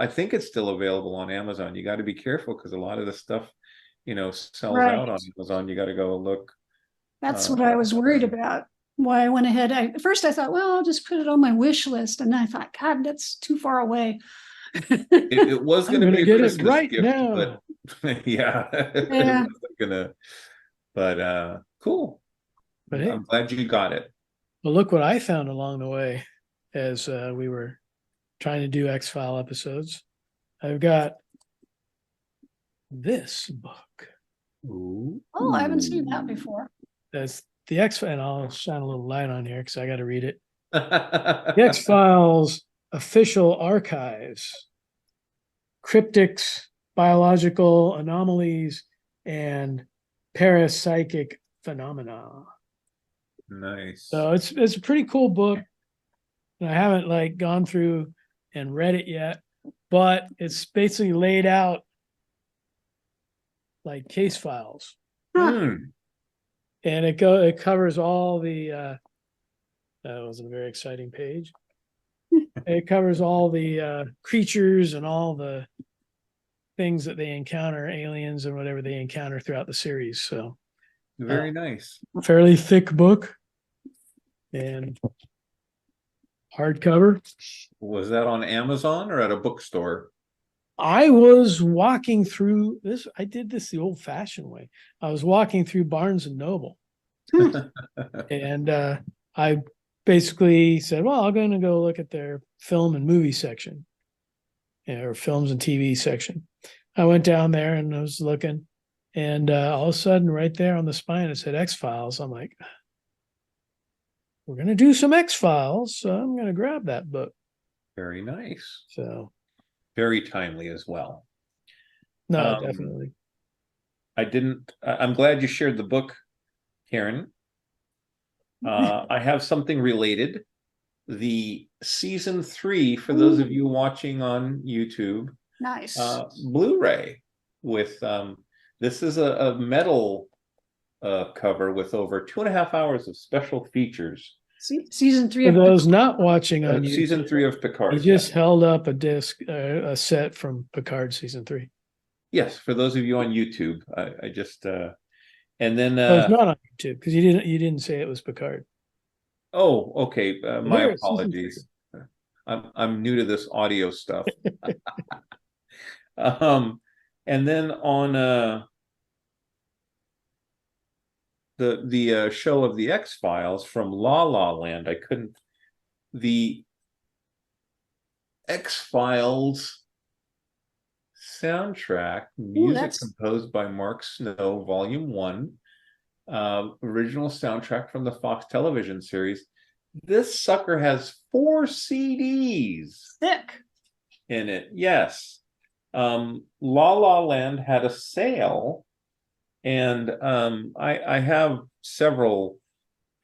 think it's still available on Amazon. You got to be careful because a lot of the stuff sells out on Amazon. You got to go look. That's what I was worried about. Why I went ahead. At first I thought, well, I'll just put it on my wish list. And then I thought, God, that's too far away. It was going to be a get Christmas it right gift, now. But yeah. Cool. But hey, I'm glad you got it. Well, look what I found along the way as we were trying to do X-File episodes. I've got this book. Ooh. Oh, I haven't seen that before. That's the X-Files, and I'll shine a little light on here because I got to read it. The X-Files official archives, cryptics, biological anomalies, and parapsychic phenomena. Nice. So it's a pretty cool book. And I haven't gone through and read it yet, but it's basically laid out like case files. And it covers all the that wasn't a very exciting page. It covers all the creatures and all the things that they encounter, aliens and whatever they encounter throughout the series. So very nice. Fairly thick book and hardcover. Was that on Amazon or at a bookstore? I was walking through this. I did this the old fashioned way. I was walking through Barnes and Noble. And I basically said, well, I'm going to go look at their film and movie section, or films and TV section. I went down there and I was looking, and all of a sudden right there on the spine, it said X-Files. I'm like, we're going to do some X-Files. So I'm going to grab that book. Very nice. So very timely as well. No, definitely. I'm glad you shared the book, Karen. I have something related. The season 3, for those of you watching on YouTube, nice Blu-ray with this is a metal cover with over 2.5 hours of special features. Season 3 for of those not watching on YouTube, season 3 of Picard. He just held up a disc, a set from Picard season 3. Yes, for those of you on YouTube, I just and then Oh, it's not on YouTube because you didn't say it was Picard. oh, okay. My Here, season apologies. I'm new to this audio stuff. Um, and then on the show of the X-Files from La La Land, I couldn't the X-Files soundtrack, music composed by Mark Snow, Volume 1, original soundtrack from the Fox television series. This sucker has 4 CDs Thick. in it. Yes. La La Land had a sale, and I have several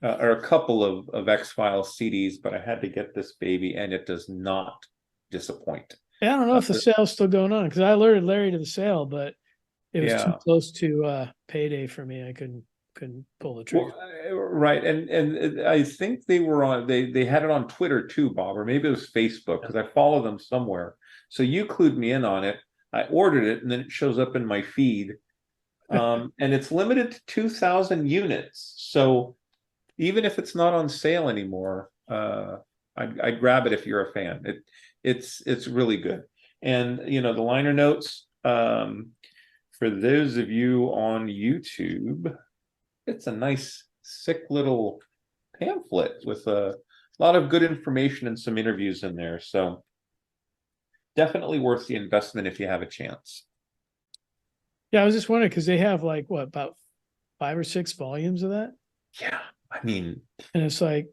or a couple of X-Files CDs, but I had to get this baby, and it does not disappoint. Yeah, I don't know if the sale's still going on because I alerted Larry to the sale, but it was too Yeah. close to payday for me. I couldn't pull the trigger. Well, right, and I think they were on. They had it on Twitter too, Bob, or maybe it was Facebook because I follow them somewhere. So you clued me in on it. I ordered it, and then it shows up in my feed, and it's limited to 2,000 units. So even if it's not on sale anymore, I'd grab it if you're a fan. It's really good. And you know the liner notes, for those of you on YouTube, it's a nice sick little pamphlet with a lot of good information and some interviews in there. So definitely worth the investment if you have a chance. Yeah, I was just wondering because they have like what, about 5 or 6 volumes of that? Yeah, I mean, And it's like,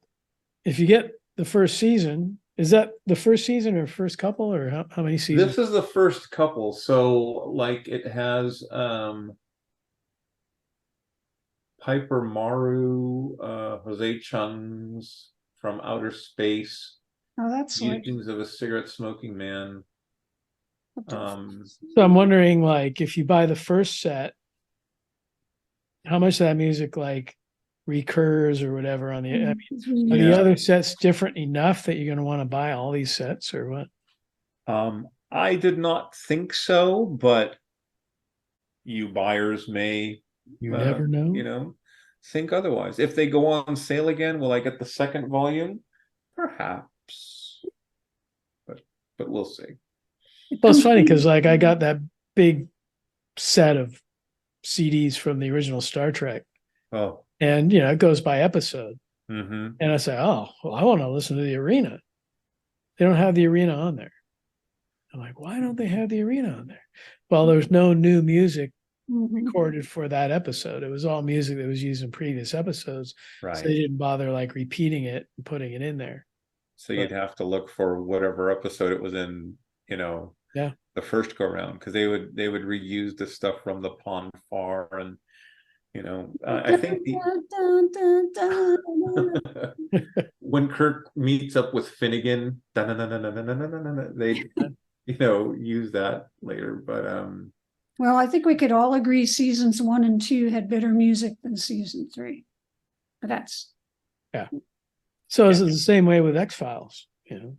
if you get the first season, is that the first season or first couple, or how many seasons? this is the first couple. So like it has Piper Maru, Jose Chung's From Outer Space, Oh, that's like Musings of a Cigarette Smoking Man. So I'm wondering, like, if you buy the first set, how much of that music like recurs or whatever on the, I mean, are the Yeah. other sets different enough that you're going to want to buy all these sets or what? I did not think so, but you buyers may, You never know. you know, think otherwise. If they go on sale again, will I get the second volume? Perhaps, but we'll see. Well, it's funny because like I got that big set of CDs from the original Star Trek, Oh, and you know it goes by episode, mm-hmm. and I say, oh, well, I want to listen to the Arena. They don't have the Arena on there. I'm like, why don't they have the Arena on there? Well, there's no new music recorded for that episode. It was all music that was used in previous episodes. Right. So they didn't bother like repeating it and putting it in there. So you'd have to look for whatever episode it was in, you know, Yeah. the first go round, because they would reuse the stuff from the Pon farr, and you know, I think when Kirk meets up with Finnegan, they you know use that later, but well, I think we could all agree seasons 1 and 2 had better music than season 3. But that's Yeah. So is it the same way with X-Files? You know,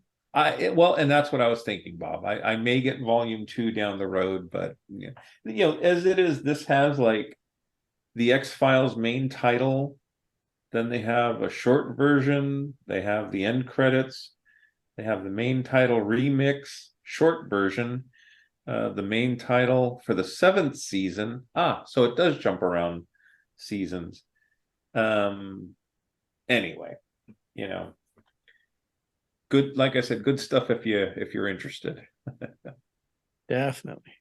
well, and that's what I was thinking, Bob. I may get volume 2 down the road, but you know, as it is, this has like the X-Files main title, then they have a short version, they have the end credits, they have the main title remix, short version, the main title for the 7th season. So it does jump around seasons. Anyway, you know, good, like I said, good stuff if you're interested. definitely.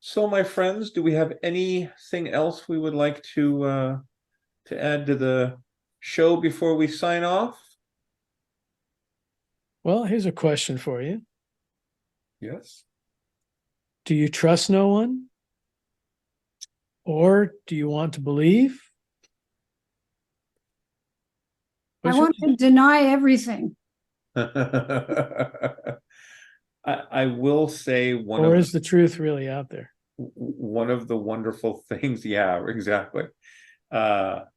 So, my friends, do we have anything else we would like to add to the show before we sign off? Well, here's a question for you. Yes. Do you trust no one? Or do you want to believe? I want to deny everything. I will say or is the truth really out there? One of the wonderful things, yeah, exactly. How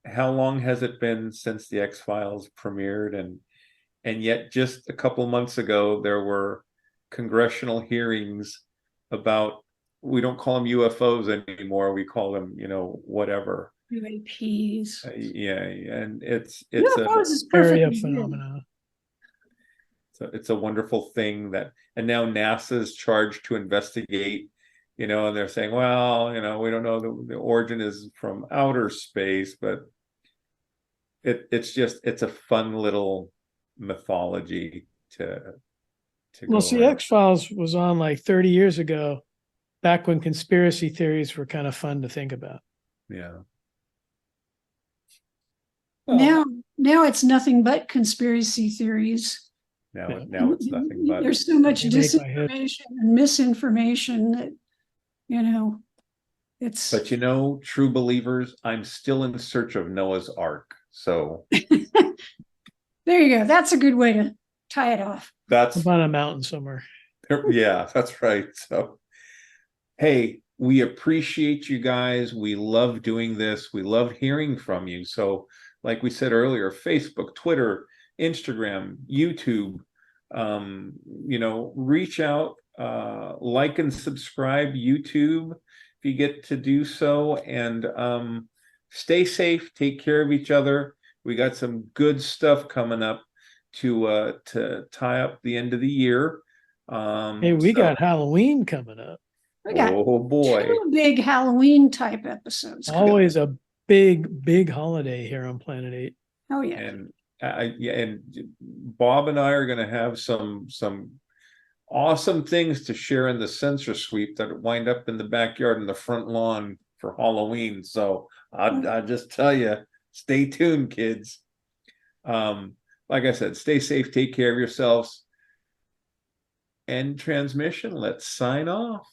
long has it been since the X-Files premiered? And yet just a couple months ago, there were congressional hearings about, we don't call them UFOs anymore. We call them, whatever. UAPs. Yeah, and it's UFOs is area perfect. phenomena. So it's a wonderful thing and now NASA is charged to investigate, and they're saying, well, we don't know the origin is from outer space, but it's a fun little mythology to Well, go see, around. X-Files was on like 30 years ago, back when conspiracy theories were kind of fun to think about. Yeah. Now it's nothing but conspiracy theories. Now it's nothing but. There's so much They make my head- disinformation and misinformation that, it's. But true believers, I'm still in search of Noah's Ark. So There you go. That's a good way to tie it off. that's Up on a mountain somewhere. yeah, that's right. So, hey, we appreciate you guys. We love doing this. We love hearing from you. So, like we said earlier, Facebook, Twitter, Instagram, YouTube, reach out, like and subscribe YouTube if you get to do so, and stay safe, take care of each other. We got some good stuff coming up to tie up the end of the year. Hey, we got Halloween coming up. We got oh boy, 2 big Halloween type episodes. Always a big holiday here on Planet 8. Oh yeah. and and Bob and I are going to have some awesome things to share in the sensor sweep that wind up in the backyard and the front lawn for Halloween. So I'll just tell you, stay tuned, kids. Like I said, stay safe, take care of yourselves. End transmission. Let's sign off.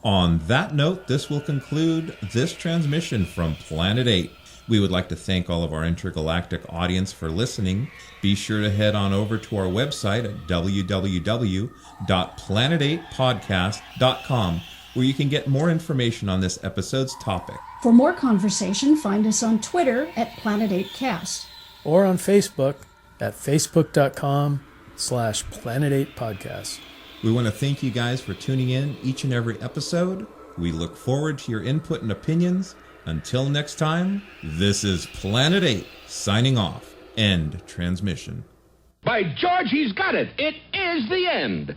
On that note, this will conclude this transmission from Planet 8. We would like to thank all of our intergalactic audience for listening. Be sure to head on over to our website at www.planet8podcast.com, where you can get more information on this episode's topic. For more conversation, find us on Twitter at Planet 8 Cast. Or on Facebook at facebook.com/Planet 8 Podcast. We want to thank you guys for tuning in each and every episode. We look forward to your input and opinions. Until next time, this is Planet 8 signing off. End transmission. By George, he's got it. It is the end.